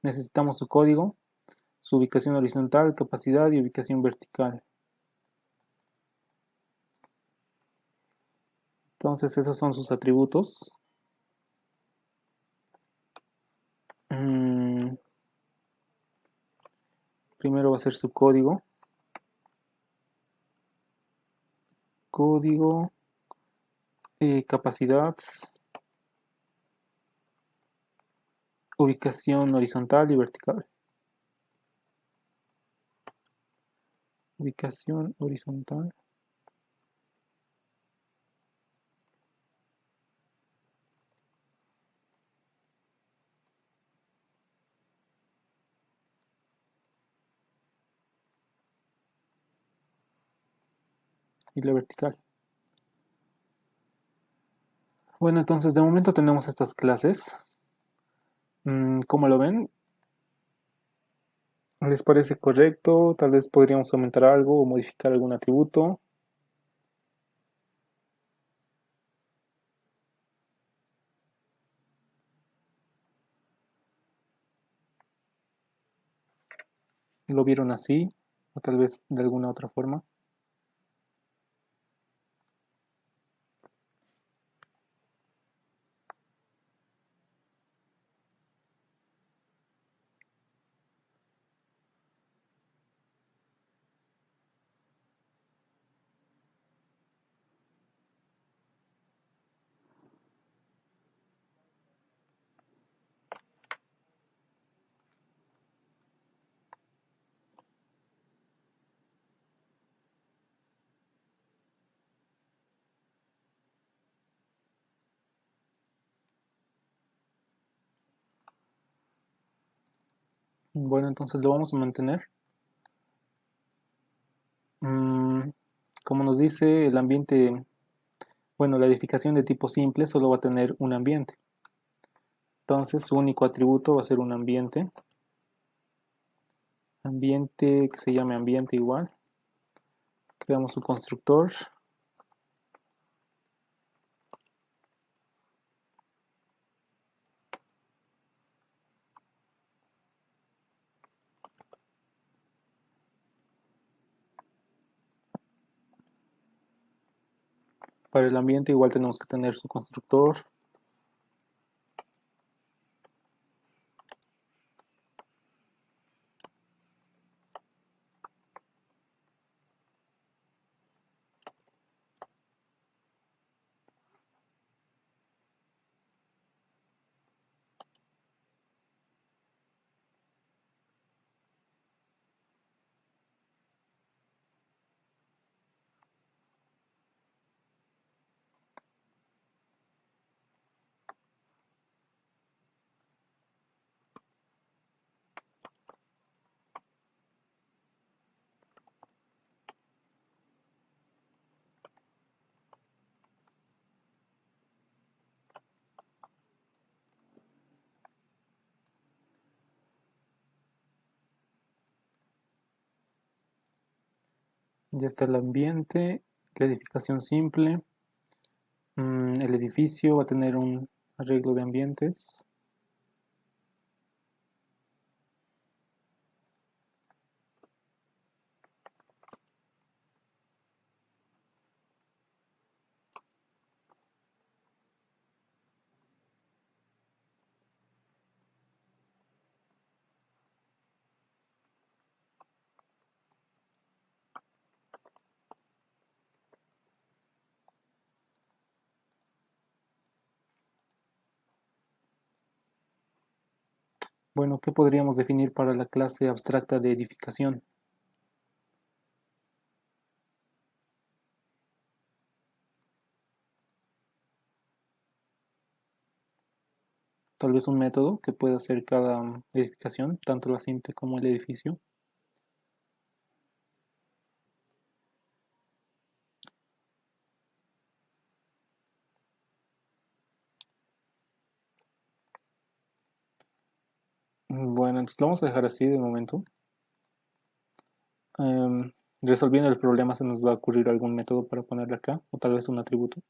necesitamos su código, su ubicación horizontal, capacidad y ubicación vertical. Entonces esos son sus atributos. Primero va a ser su código. Código, capacidad, ubicación horizontal y vertical. Ubicación horizontal. Y la vertical. Bueno, entonces de momento tenemos estas clases. ¿Cómo lo ven? ¿Les parece correcto? Tal vez podríamos aumentar algo o modificar algún atributo. ¿Lo vieron así? O tal vez de alguna otra forma. Bueno, entonces lo vamos a mantener. Como nos dice el ambiente, bueno, la edificación de tipo simple solo va a tener un ambiente. Entonces su único atributo va a ser un ambiente. Ambiente que se llame ambiente igual. Creamos su constructor. Para el ambiente igual tenemos que tener su constructor. Ya está el ambiente, la edificación simple. El edificio va a tener un arreglo de ambientes. Bueno, ¿qué podríamos definir para la clase abstracta de edificación? Tal vez un método que pueda hacer cada edificación, tanto la simple como el edificio. Bueno, entonces lo vamos a dejar así de momento. Resolviendo el problema se nos va a ocurrir algún método para ponerle acá, o tal vez un atributo.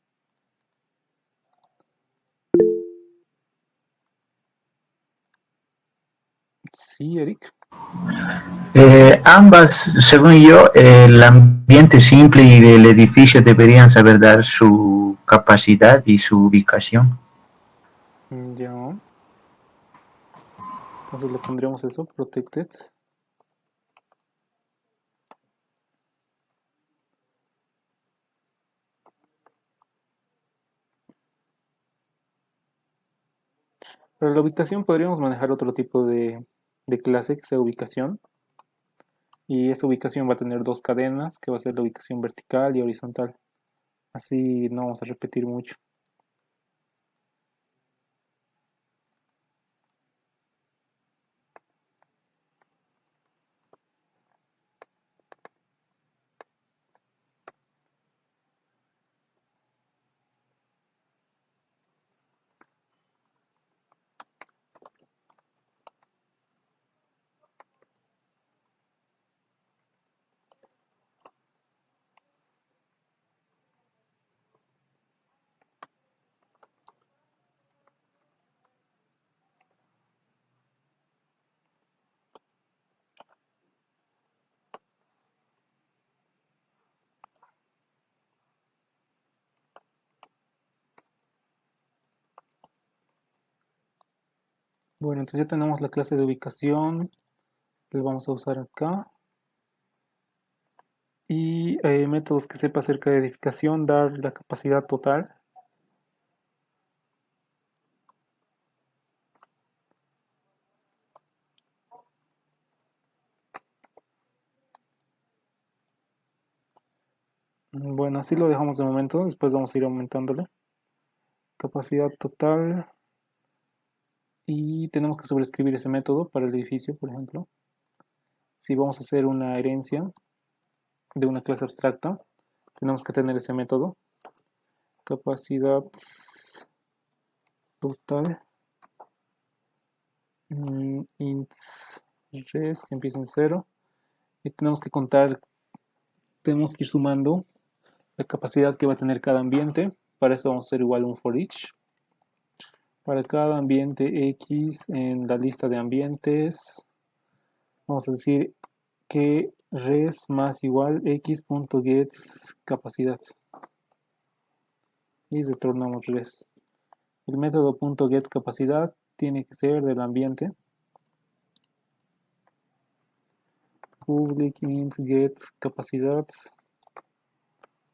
Sí, Eric. Ambas, según yo, el ambiente simple y el edificio deberían saber dar su capacidad y su ubicación. Ya. Entonces le pondremos eso, protected. Para la ubicación podríamos manejar otro tipo de clase que sea ubicación. Y esta ubicación va a tener dos cadenas, que va a ser la ubicación vertical y horizontal. Así no vamos a repetir mucho. Bueno, entonces ya tenemos la clase de ubicación. La vamos a usar acá. Y métodos que sepa acerca de edificación, dar la capacidad total. Bueno, así lo dejamos de momento. Después vamos a ir aumentándole. Capacidad total. Y tenemos que sobreescribir ese método para el edificio, por ejemplo. Si vamos a hacer una herencia de una clase abstracta, tenemos que tener ese método. Capacidad total. Int res que empieza en 0. Y tenemos que contar, tenemos que ir sumando la capacidad que va a tener cada ambiente. Para eso vamos a hacer igual un for each. Para cada ambiente X en la lista de ambientes, vamos a decir que res más igual x.get capacidad. Y retornamos res. El método .get capacidad tiene que ser del ambiente. Public int get capacidad.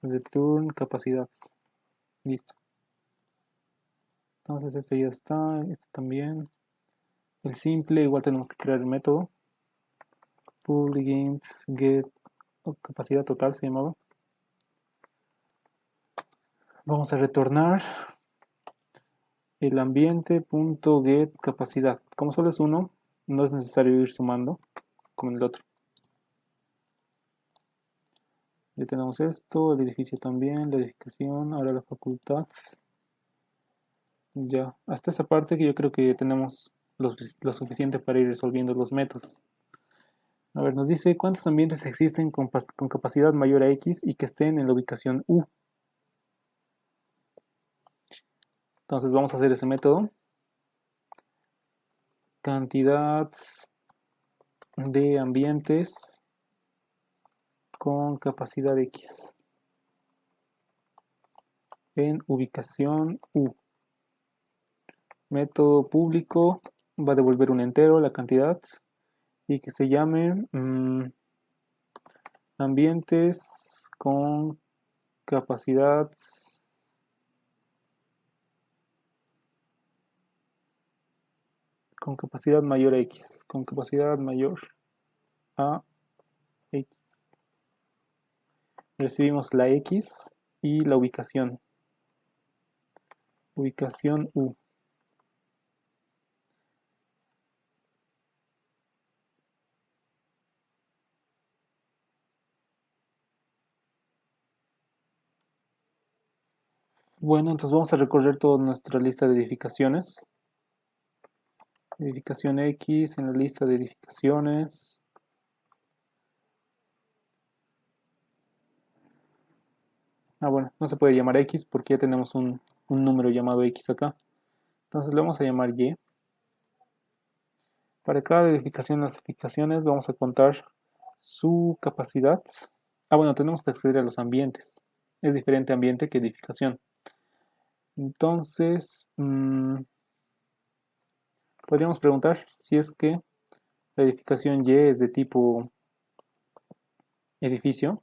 Return capacidad. Listo. Entonces este ya está, este también. El simple igual tenemos que crear el método. Public int get capacidad total se llamaba. Vamos a retornar el ambiente.get capacidad. Como solo es uno, no es necesario ir sumando como en el otro. Ya tenemos esto, el edificio también, la edificación, ahora la facultad. Ya, hasta esa parte que yo creo que tenemos lo suficiente para ir resolviendo los métodos. A ver, nos dice cuántos ambientes existen con capacidad mayor a X y que estén en la ubicación U. Entonces vamos a hacer ese método. Cantidad de ambientes con capacidad X en ubicación U. Método público va a devolver un entero, la cantidad, y que se llame ambientes con capacidad con capacidad mayor a X, con capacidad mayor a X. Recibimos la X y la ubicación. Ubicación U. Bueno, entonces vamos a recorrer toda nuestra lista de edificaciones. Edificación X en la lista de edificaciones. Bueno, no se puede llamar X porque ya tenemos un número llamado X acá. Entonces le vamos a llamar Y. Para cada edificación, las edificaciones vamos a contar su capacidad. Bueno, tenemos que acceder a los ambientes. Es diferente ambiente que edificación. Entonces, podríamos preguntar si es que la edificación Y es de tipo edificio.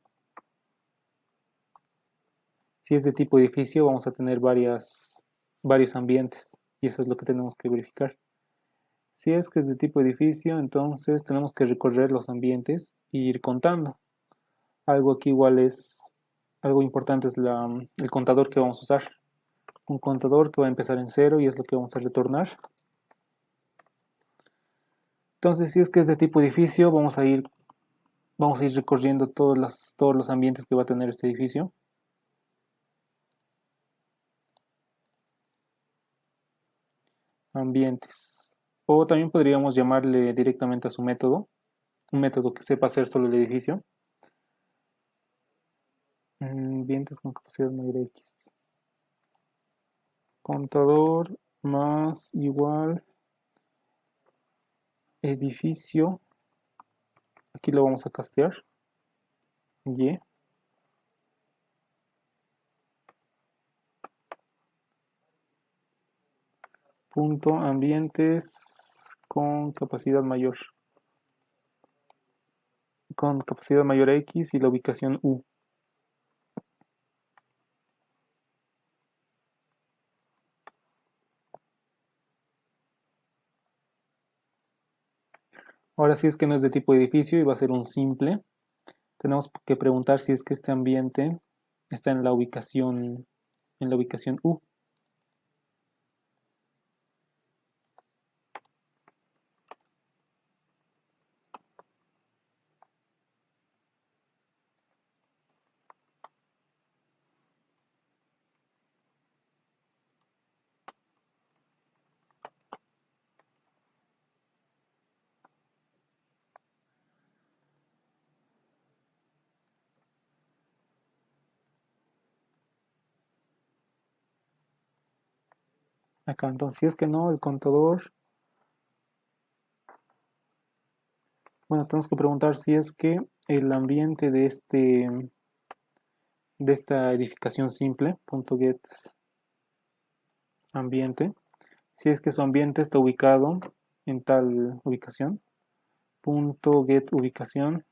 Si es de tipo edificio, vamos a tener varios ambientes. Y eso es lo que tenemos que verificar. Si es que es de tipo edificio, entonces tenemos que recorrer los ambientes e ir contando. Algo aquí igual es, algo importante es el contador que vamos a usar. Un contador que va a empezar en 0 y es lo que vamos a retornar. Entonces, si es que es de tipo edificio, vamos a ir recorriendo todos los ambientes que va a tener este edificio. Ambientes. O también podríamos llamarle directamente a su método. Un método que sepa hacer solo el edificio. Ambientes con capacidad mayor a X. Contador más igual edificio. Aquí lo vamos a castear. Y. Punto ambientes con capacidad mayor. Con capacidad mayor a X y la ubicación U. Ahora si es que no es de tipo edificio y va a ser un simple, tenemos que preguntar si es que este ambiente está en la ubicación U. Acá, entonces, si es que no, el contador. Bueno, tenemos que preguntar si es que el ambiente de esta edificación simple, .get ambiente, si es que su ambiente está ubicado en tal ubicación, .get ubicación,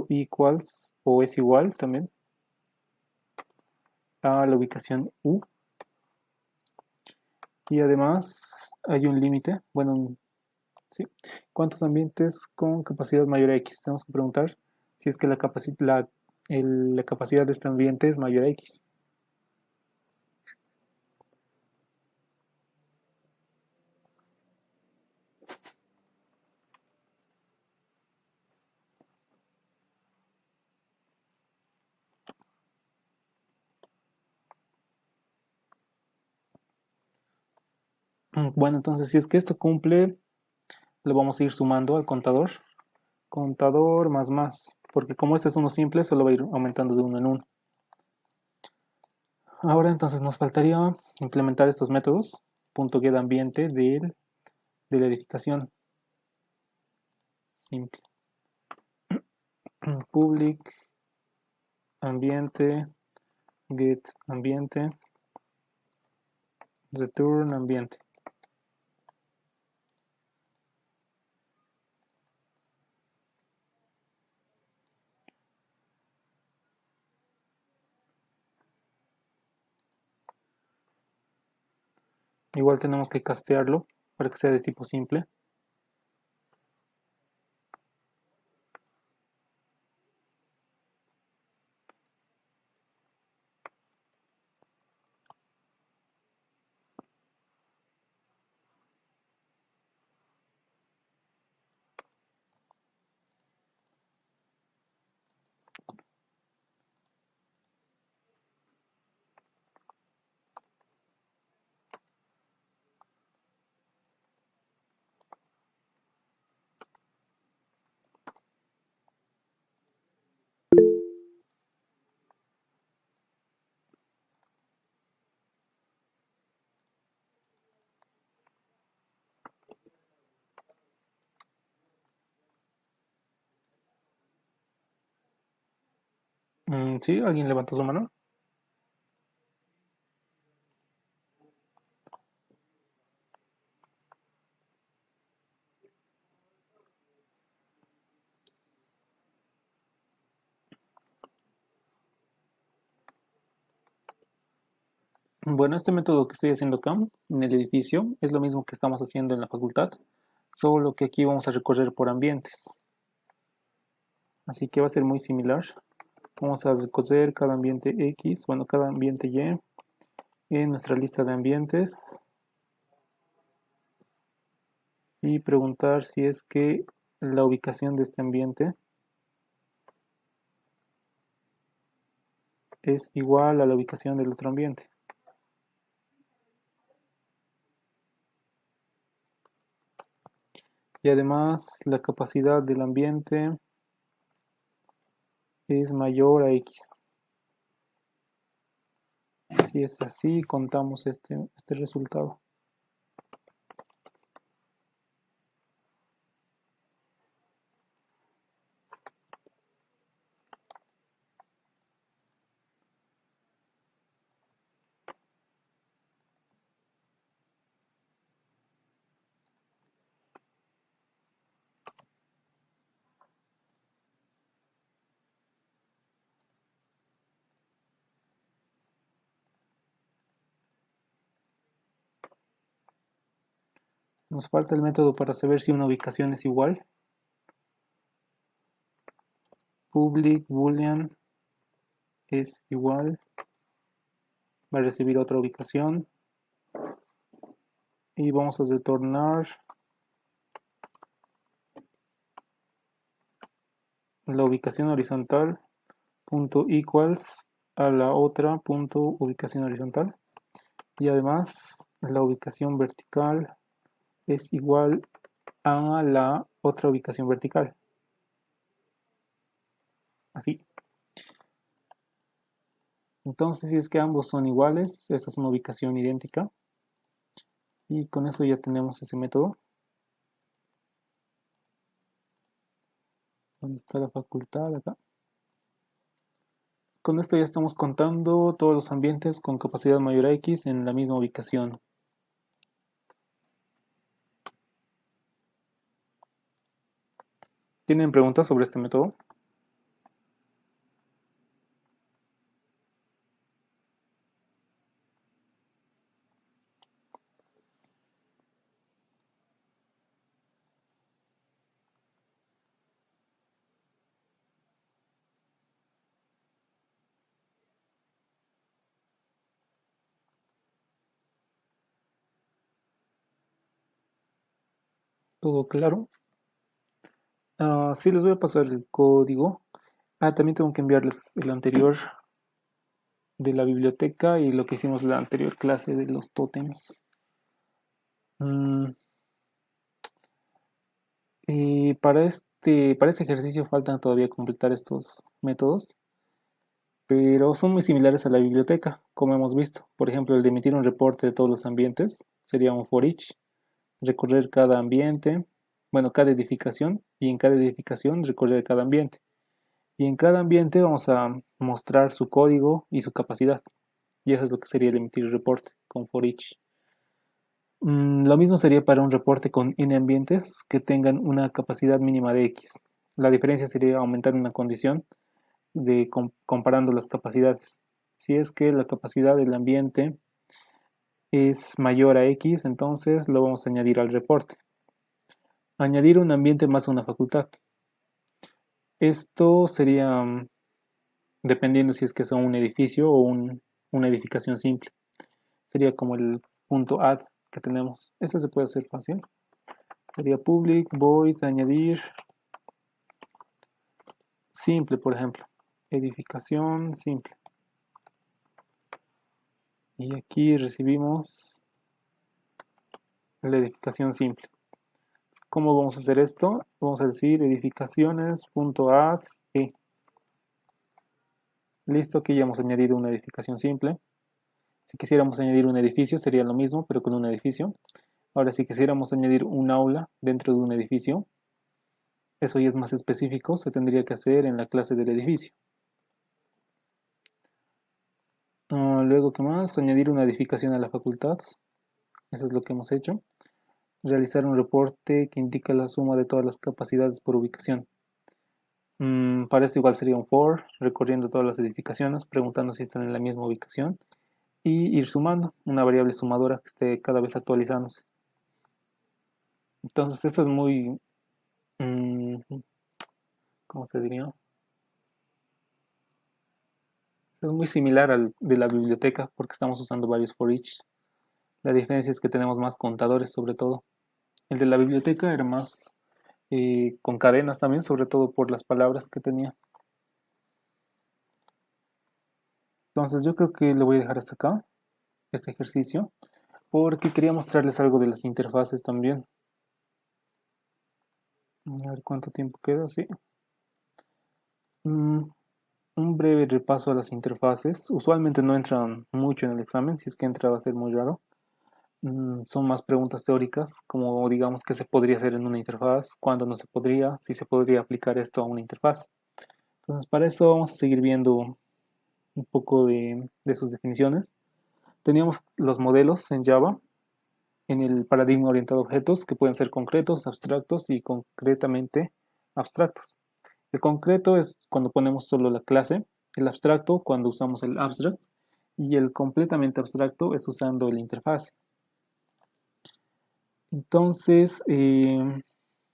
.equals o es igual también a la ubicación U. Y además hay un límite, bueno, ¿sí? ¿Cuántos ambientes con capacidad mayor a X? Tenemos que preguntar si es que la capacidad de este ambiente es mayor a X. Bueno, entonces si es que esto cumple, lo vamos a ir sumando al contador. Contador más, porque como este es uno simple, solo va a ir aumentando de uno en uno. Ahora entonces nos faltaría implementar estos métodos. .getAmbiente de la edificación simple. Public ambiente, get ambiente, return ambiente. Igual tenemos que castearlo para que sea de tipo simple. ¿Sí? ¿Alguien levantó su mano? Bueno, este método que estoy haciendo acá en el edificio es lo mismo que estamos haciendo en la facultad, solo que aquí vamos a recorrer por ambientes. Así que va a ser muy similar. Vamos a recorrer cada ambiente X, bueno, cada ambiente Y en nuestra lista de ambientes y preguntar si es que la ubicación de este ambiente es igual a la ubicación del otro ambiente. Y además la capacidad del ambiente es mayor a X. Si es así, contamos este resultado. Nos falta el método para saber si una ubicación es igual. Public boolean es igual. Va a recibir otra ubicación. Y vamos a retornar la ubicación horizontal punto equals a la otra punto ubicación horizontal. Y además la ubicación vertical es igual a la otra ubicación vertical. Así. Entonces, si es que ambos son iguales, esta es una ubicación idéntica. Y con eso ya tenemos ese método. ¿Dónde está la facultad? Acá. Con esto ya estamos contando todos los ambientes con capacidad mayor a X en la misma ubicación. ¿Tienen preguntas sobre este método? ¿Todo claro? Sí, les voy a pasar el código. También tengo que enviarles el anterior de la biblioteca y lo que hicimos en la anterior clase de los tótems. Y para este ejercicio faltan todavía completar estos métodos, pero son muy similares a la biblioteca, como hemos visto. Por ejemplo, el de emitir un reporte de todos los ambientes sería un for each, recorrer cada ambiente, bueno, cada edificación, y en cada edificación recorrer cada ambiente. Y en cada ambiente vamos a mostrar su código y su capacidad. Y eso es lo que sería el emitir el reporte con for each. Lo mismo sería para un reporte con n ambientes que tengan una capacidad mínima de X. La diferencia sería aumentar una condición comparando las capacidades. Si es que la capacidad del ambiente es mayor a X, entonces lo vamos a añadir al reporte. Añadir un ambiente más una facultad. Esto sería dependiendo si es que son un edificio o una edificación simple. Sería como el punto add que tenemos. Este se puede hacer fácil. Sería public void añadir simple, por ejemplo. Edificación simple. Y aquí recibimos la edificación simple. ¿Cómo vamos a hacer esto? Vamos a decir edificaciones.add e. Listo, aquí ya hemos añadido una edificación simple. Si quisiéramos añadir un edificio sería lo mismo, pero con un edificio. Ahora, si quisiéramos añadir un aula dentro de un edificio, eso ya es más específico, se tendría que hacer en la clase del edificio. Luego, ¿qué más? Añadir una edificación a la facultad. Eso es lo que hemos hecho. Realizar un reporte que indica la suma de todas las capacidades por ubicación. Para esto igual sería un for, recorriendo todas las edificaciones, preguntando si están en la misma ubicación y ir sumando, una variable sumadora que esté cada vez actualizándose. Entonces esto es muy, ¿cómo se diría? Es muy similar al de la biblioteca porque estamos usando varios for each. La diferencia es que tenemos más contadores sobre todo. El de la biblioteca era más con cadenas también, sobre todo por las palabras que tenía. Entonces yo creo que lo voy a dejar hasta acá, este ejercicio, porque quería mostrarles algo de las interfaces también. A ver cuánto tiempo queda, sí. Un breve repaso a las interfaces. Usualmente no entran mucho en el examen, si es que entra va a ser muy raro. Son más preguntas teóricas, como digamos qué se podría hacer en una interfaz, cuándo no se podría, si se podría aplicar esto a una interfaz. Entonces para eso vamos a seguir viendo un poco de sus definiciones. Teníamos los modelos en Java, en el paradigma orientado a objetos, que pueden ser concretos, abstractos y concretamente abstractos. El concreto es cuando ponemos solo la clase, el abstracto cuando usamos el abstract y el completamente abstracto es usando la interfaz. Entonces,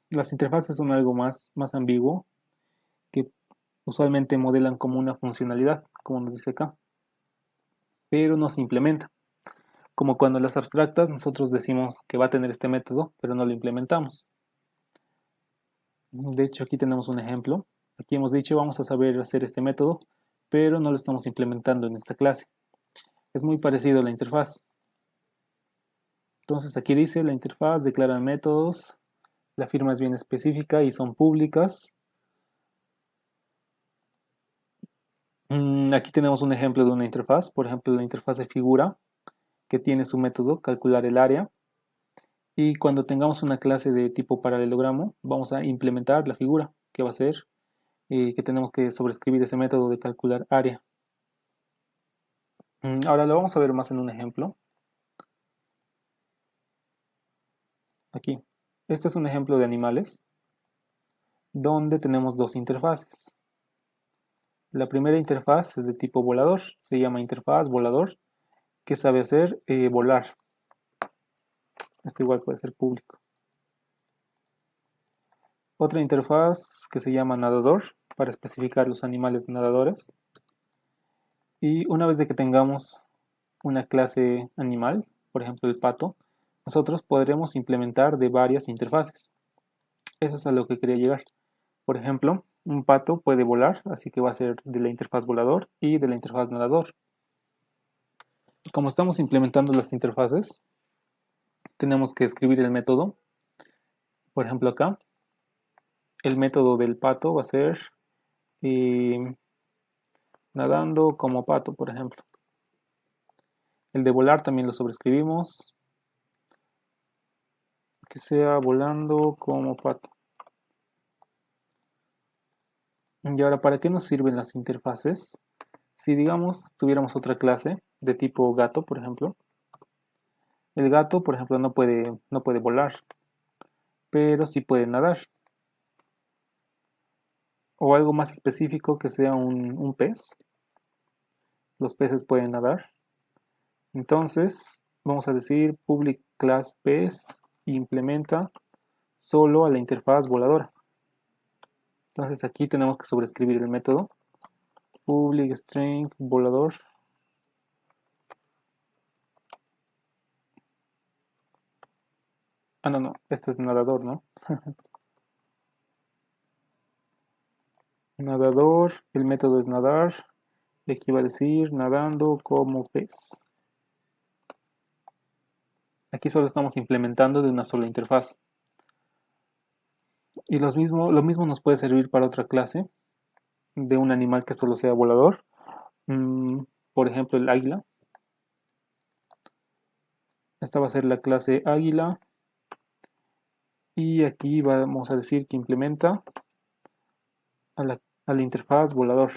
las interfaces son algo más ambiguo que usualmente modelan como una funcionalidad, como nos dice acá, pero no se implementa. Como cuando las abstractas nosotros decimos que va a tener este método, pero no lo implementamos. De hecho, aquí tenemos un ejemplo. Aquí hemos dicho vamos a saber hacer este método, pero no lo estamos implementando en esta clase. Es muy parecido a la interfaz. Entonces aquí dice la interfaz declara métodos, la firma es bien específica y son públicas. Aquí tenemos un ejemplo de una interfaz, por ejemplo la interfaz de figura que tiene su método calcular el área. Y cuando tengamos una clase de tipo paralelogramo, vamos a implementar la figura, que va a ser que tenemos que sobreescribir ese método de calcular área. Ahora lo vamos a ver más en un ejemplo. Aquí. Este es un ejemplo de animales, donde tenemos dos interfaces. La primera interfaz es de tipo volador, se llama interfaz volador, que sabe hacer volar. Esto igual puede ser público. Otra interfaz que se llama nadador, para especificar los animales nadadores. Y una vez de que tengamos una clase animal, por ejemplo el pato, nosotros podremos implementar de varias interfaces. Eso es a lo que quería llegar. Por ejemplo, un pato puede volar, así que va a ser de la interfaz volador y de la interfaz nadador. Como estamos implementando las interfaces, tenemos que escribir el método. Por ejemplo acá, el método del pato va a ser nadando como pato, por ejemplo. El de volar también lo sobreescribimos, que sea volando como pato. Y ahora, ¿para qué nos sirven las interfaces? Si digamos tuviéramos otra clase de tipo gato, por ejemplo, el gato, por ejemplo, no puede volar, pero sí puede nadar. O algo más específico que sea un pez. Los peces pueden nadar. Entonces, vamos a decir public class pes implementa solo a la interfaz voladora. Entonces aquí tenemos que sobreescribir el método public string volador. Ah, no, esto es nadador, ¿no? Nadador, el método es nadar, y aquí va a decir nadando como pez. Aquí solo estamos implementando de una sola interfaz. Y lo mismo nos puede servir para otra clase de un animal que solo sea volador. Por ejemplo, el águila. Esta va a ser la clase águila. Y aquí vamos a decir que implementa a la interfaz volador.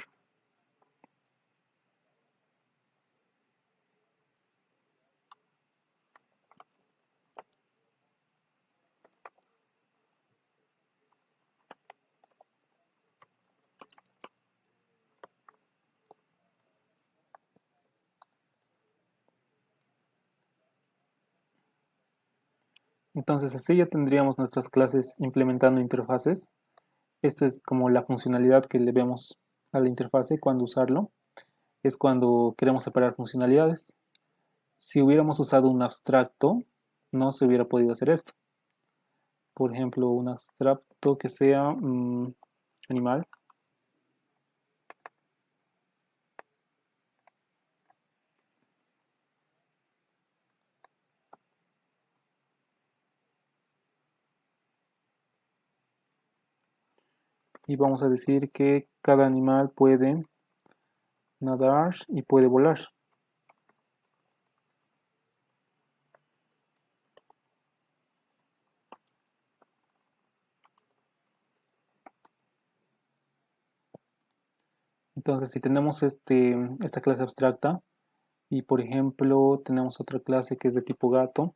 Entonces así ya tendríamos nuestras clases implementando interfaces. Esta es como la funcionalidad que le vemos a la interfase cuando usarlo. Es cuando queremos separar funcionalidades. Si hubiéramos usado un abstracto, no se hubiera podido hacer esto. Por ejemplo, un abstracto que sea animal. Y vamos a decir que cada animal puede nadar y puede volar. Entonces, si tenemos esta clase abstracta y por ejemplo tenemos otra clase que es de tipo gato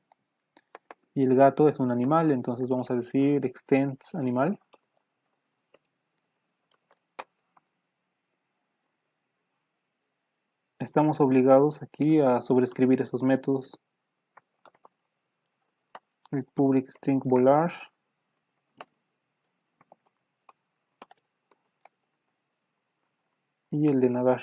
y el gato es un animal, entonces vamos a decir extends animal. Estamos obligados aquí a sobreescribir esos métodos. El public string volar y el de nadar.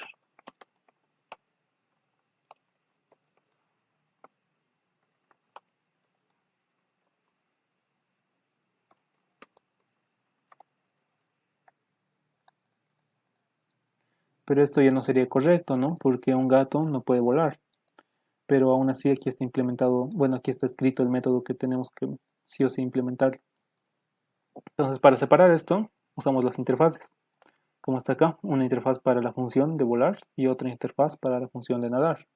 Pero esto ya no sería correcto, ¿no? Porque un gato no puede volar. Pero aún así aquí está implementado, bueno, aquí está escrito el método que tenemos que sí o sí implementar. Entonces, para separar esto, usamos las interfaces. Como está acá, una interfaz para la función de volar y otra interfaz para la función de nadar.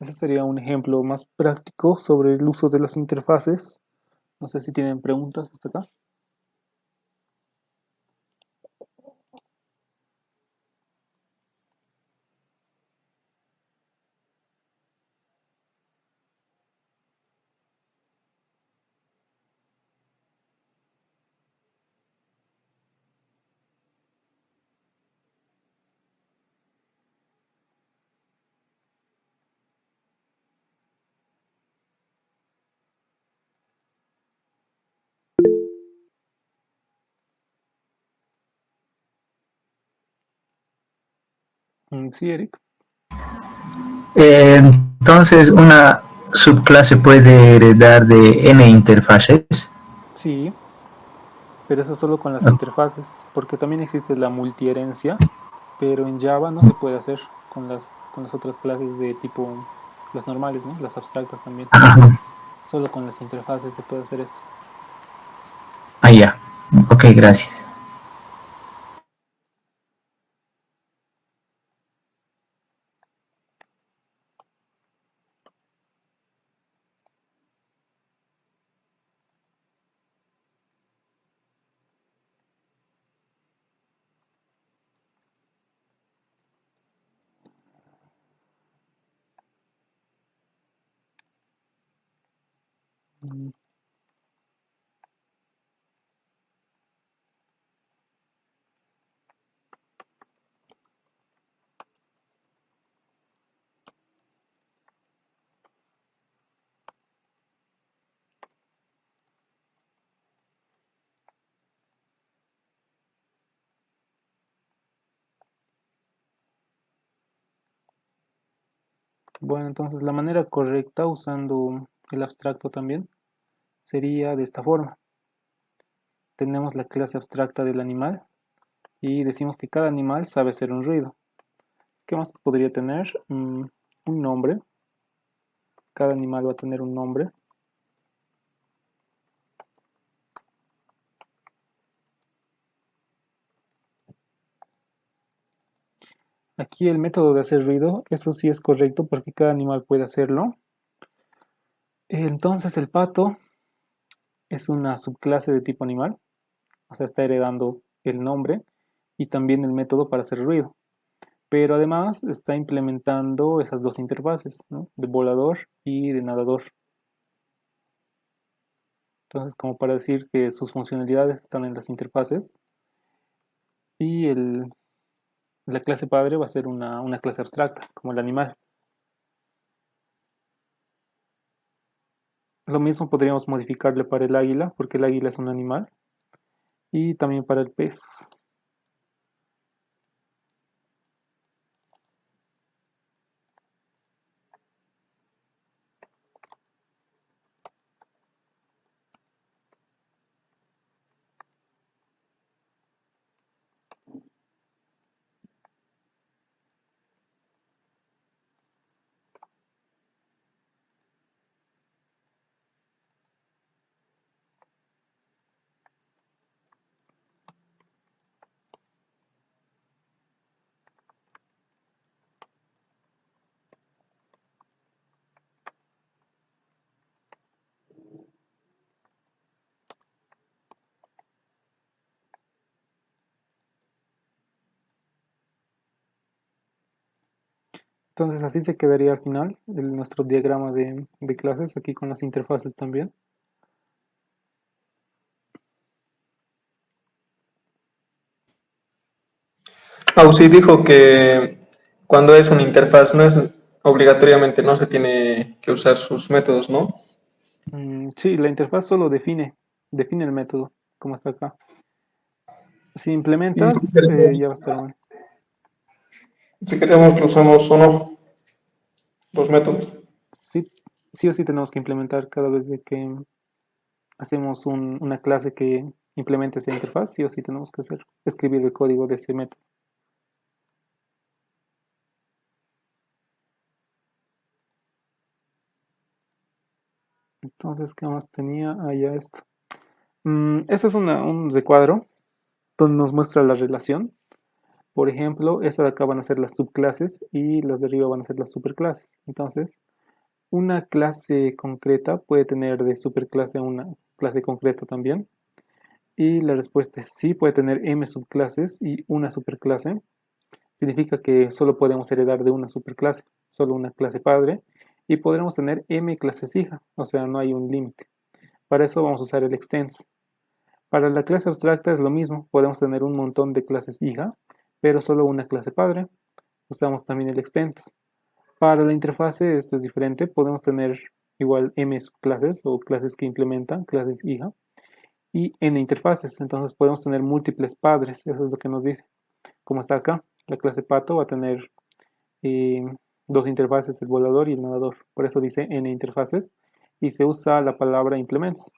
Ese sería un ejemplo más práctico sobre el uso de las interfaces. No sé si tienen preguntas hasta acá. Sí, Eric. Entonces, una subclase puede heredar de n interfaces. Sí, pero eso solo con las interfaces, porque también existe la multiherencia, pero en Java no se puede hacer con las otras clases de tipo, las normales, ¿no? Las abstractas también. Ajá. Solo con las interfaces se puede hacer esto. Ah, ya. Ok, gracias. Mm, Bueno, entonces la manera correcta usando el abstracto también sería de esta forma. Tenemos la clase abstracta del animal y decimos que cada animal sabe hacer un ruido. ¿Qué más podría tener? Un nombre. Cada animal va a tener un nombre. Aquí el método de hacer ruido, eso sí es correcto porque cada animal puede hacerlo. Entonces el pato es una subclase de tipo animal, o sea, está heredando el nombre y también el método para hacer ruido. Pero además está implementando esas dos interfaces, ¿no? De volador y de nadador. Entonces, como para decir que sus funcionalidades están en las interfaces y la clase padre va a ser una clase abstracta, como el animal. Lo mismo podríamos modificarle para el águila, porque el águila es un animal, y también para el pez. Entonces así se quedaría al final nuestro diagrama de clases, aquí con las interfaces también. Ausi dijo que cuando es una interfaz no es obligatoriamente, no se tiene que usar sus métodos, ¿no? Sí, la interfaz solo define el método, como está acá. Si Y implementas, ya va a estar mal. si queremos que usamos o no los métodos. Sí, sí o sí tenemos que implementar cada vez de que hacemos una clase que implemente esa interfaz, sí o sí tenemos que escribir el código de ese método. Entonces, ¿qué más tenía? Ah, ya esto. Este es un recuadro donde nos muestra la relación. Por ejemplo, esta de acá van a ser las subclases y las de arriba van a ser las superclases. Entonces, una clase concreta puede tener de superclase una clase concreta también. Y la respuesta es sí, puede tener m subclases y una superclase. Significa que solo podemos heredar de una superclase, solo una clase padre. Y podremos tener m clases hija, o sea, no hay un límite. Para eso vamos a usar el extends. Para la clase abstracta es lo mismo, podemos tener un montón de clases hija, pero solo una clase padre. Usamos también el extends. Para la interfase esto es diferente, podemos tener igual m subclases o clases que implementan, clases hija, y n interfaces, entonces podemos tener múltiples padres, eso es lo que nos dice. Como está acá, la clase pato va a tener eh, dos interfaces, el volador y el nadador, por eso dice n interfaces, y se usa la palabra implements.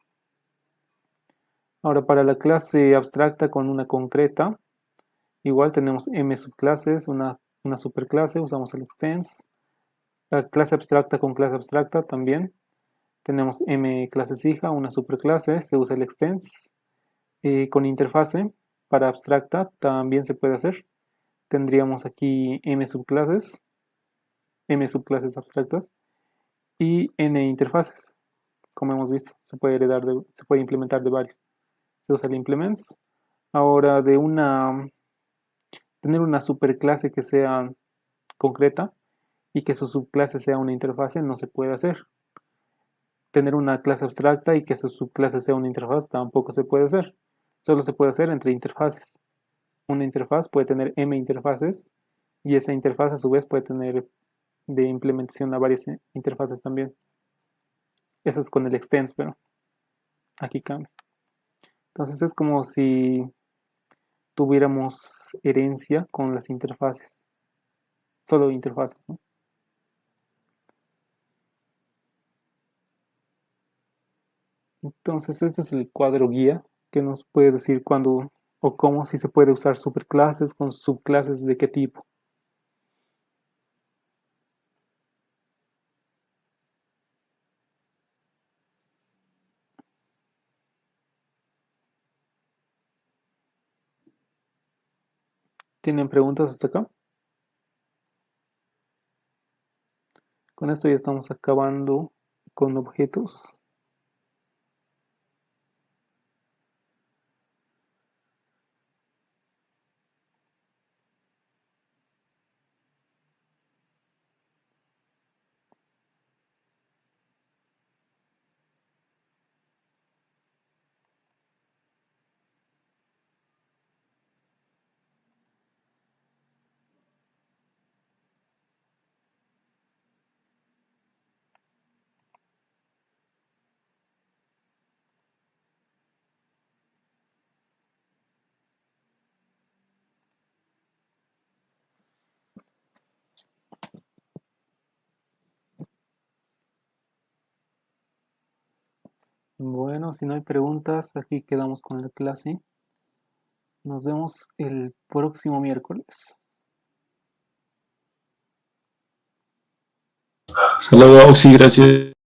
Ahora para la clase abstracta con una concreta, igual tenemos m subclases, una superclase, usamos el extends. La clase abstracta con clase abstracta también. Tenemos m clases hija, una superclase, se usa el extends. Con interfase para abstracta también se puede hacer. Tendríamos aquí m subclases abstractas y n interfaces. Como hemos visto, se puede implementar de varios. Se usa el implements. Ahora tener una superclase que sea concreta y que su subclase sea una interfase no se puede hacer. Tener una clase abstracta y que su subclase sea una interfaz tampoco se puede hacer. Solo se puede hacer entre interfaces. Una interfaz puede tener m interfaces y esa interfaz a su vez puede tener de implementación a varias interfaces también. Eso es con el extends, pero aquí cambia. Entonces es como si tuviéramos herencia con las interfaces. Solo interfaces, ¿no? Entonces, este es el cuadro guía que nos puede decir cuándo o cómo, si se puede usar superclases con subclases de qué tipo. ¿Tienen preguntas hasta acá? Con esto ya estamos acabando con objetos. Bueno, si no hay preguntas, aquí quedamos con la clase. Nos vemos el próximo miércoles. Hasta luego, Oxy, gracias.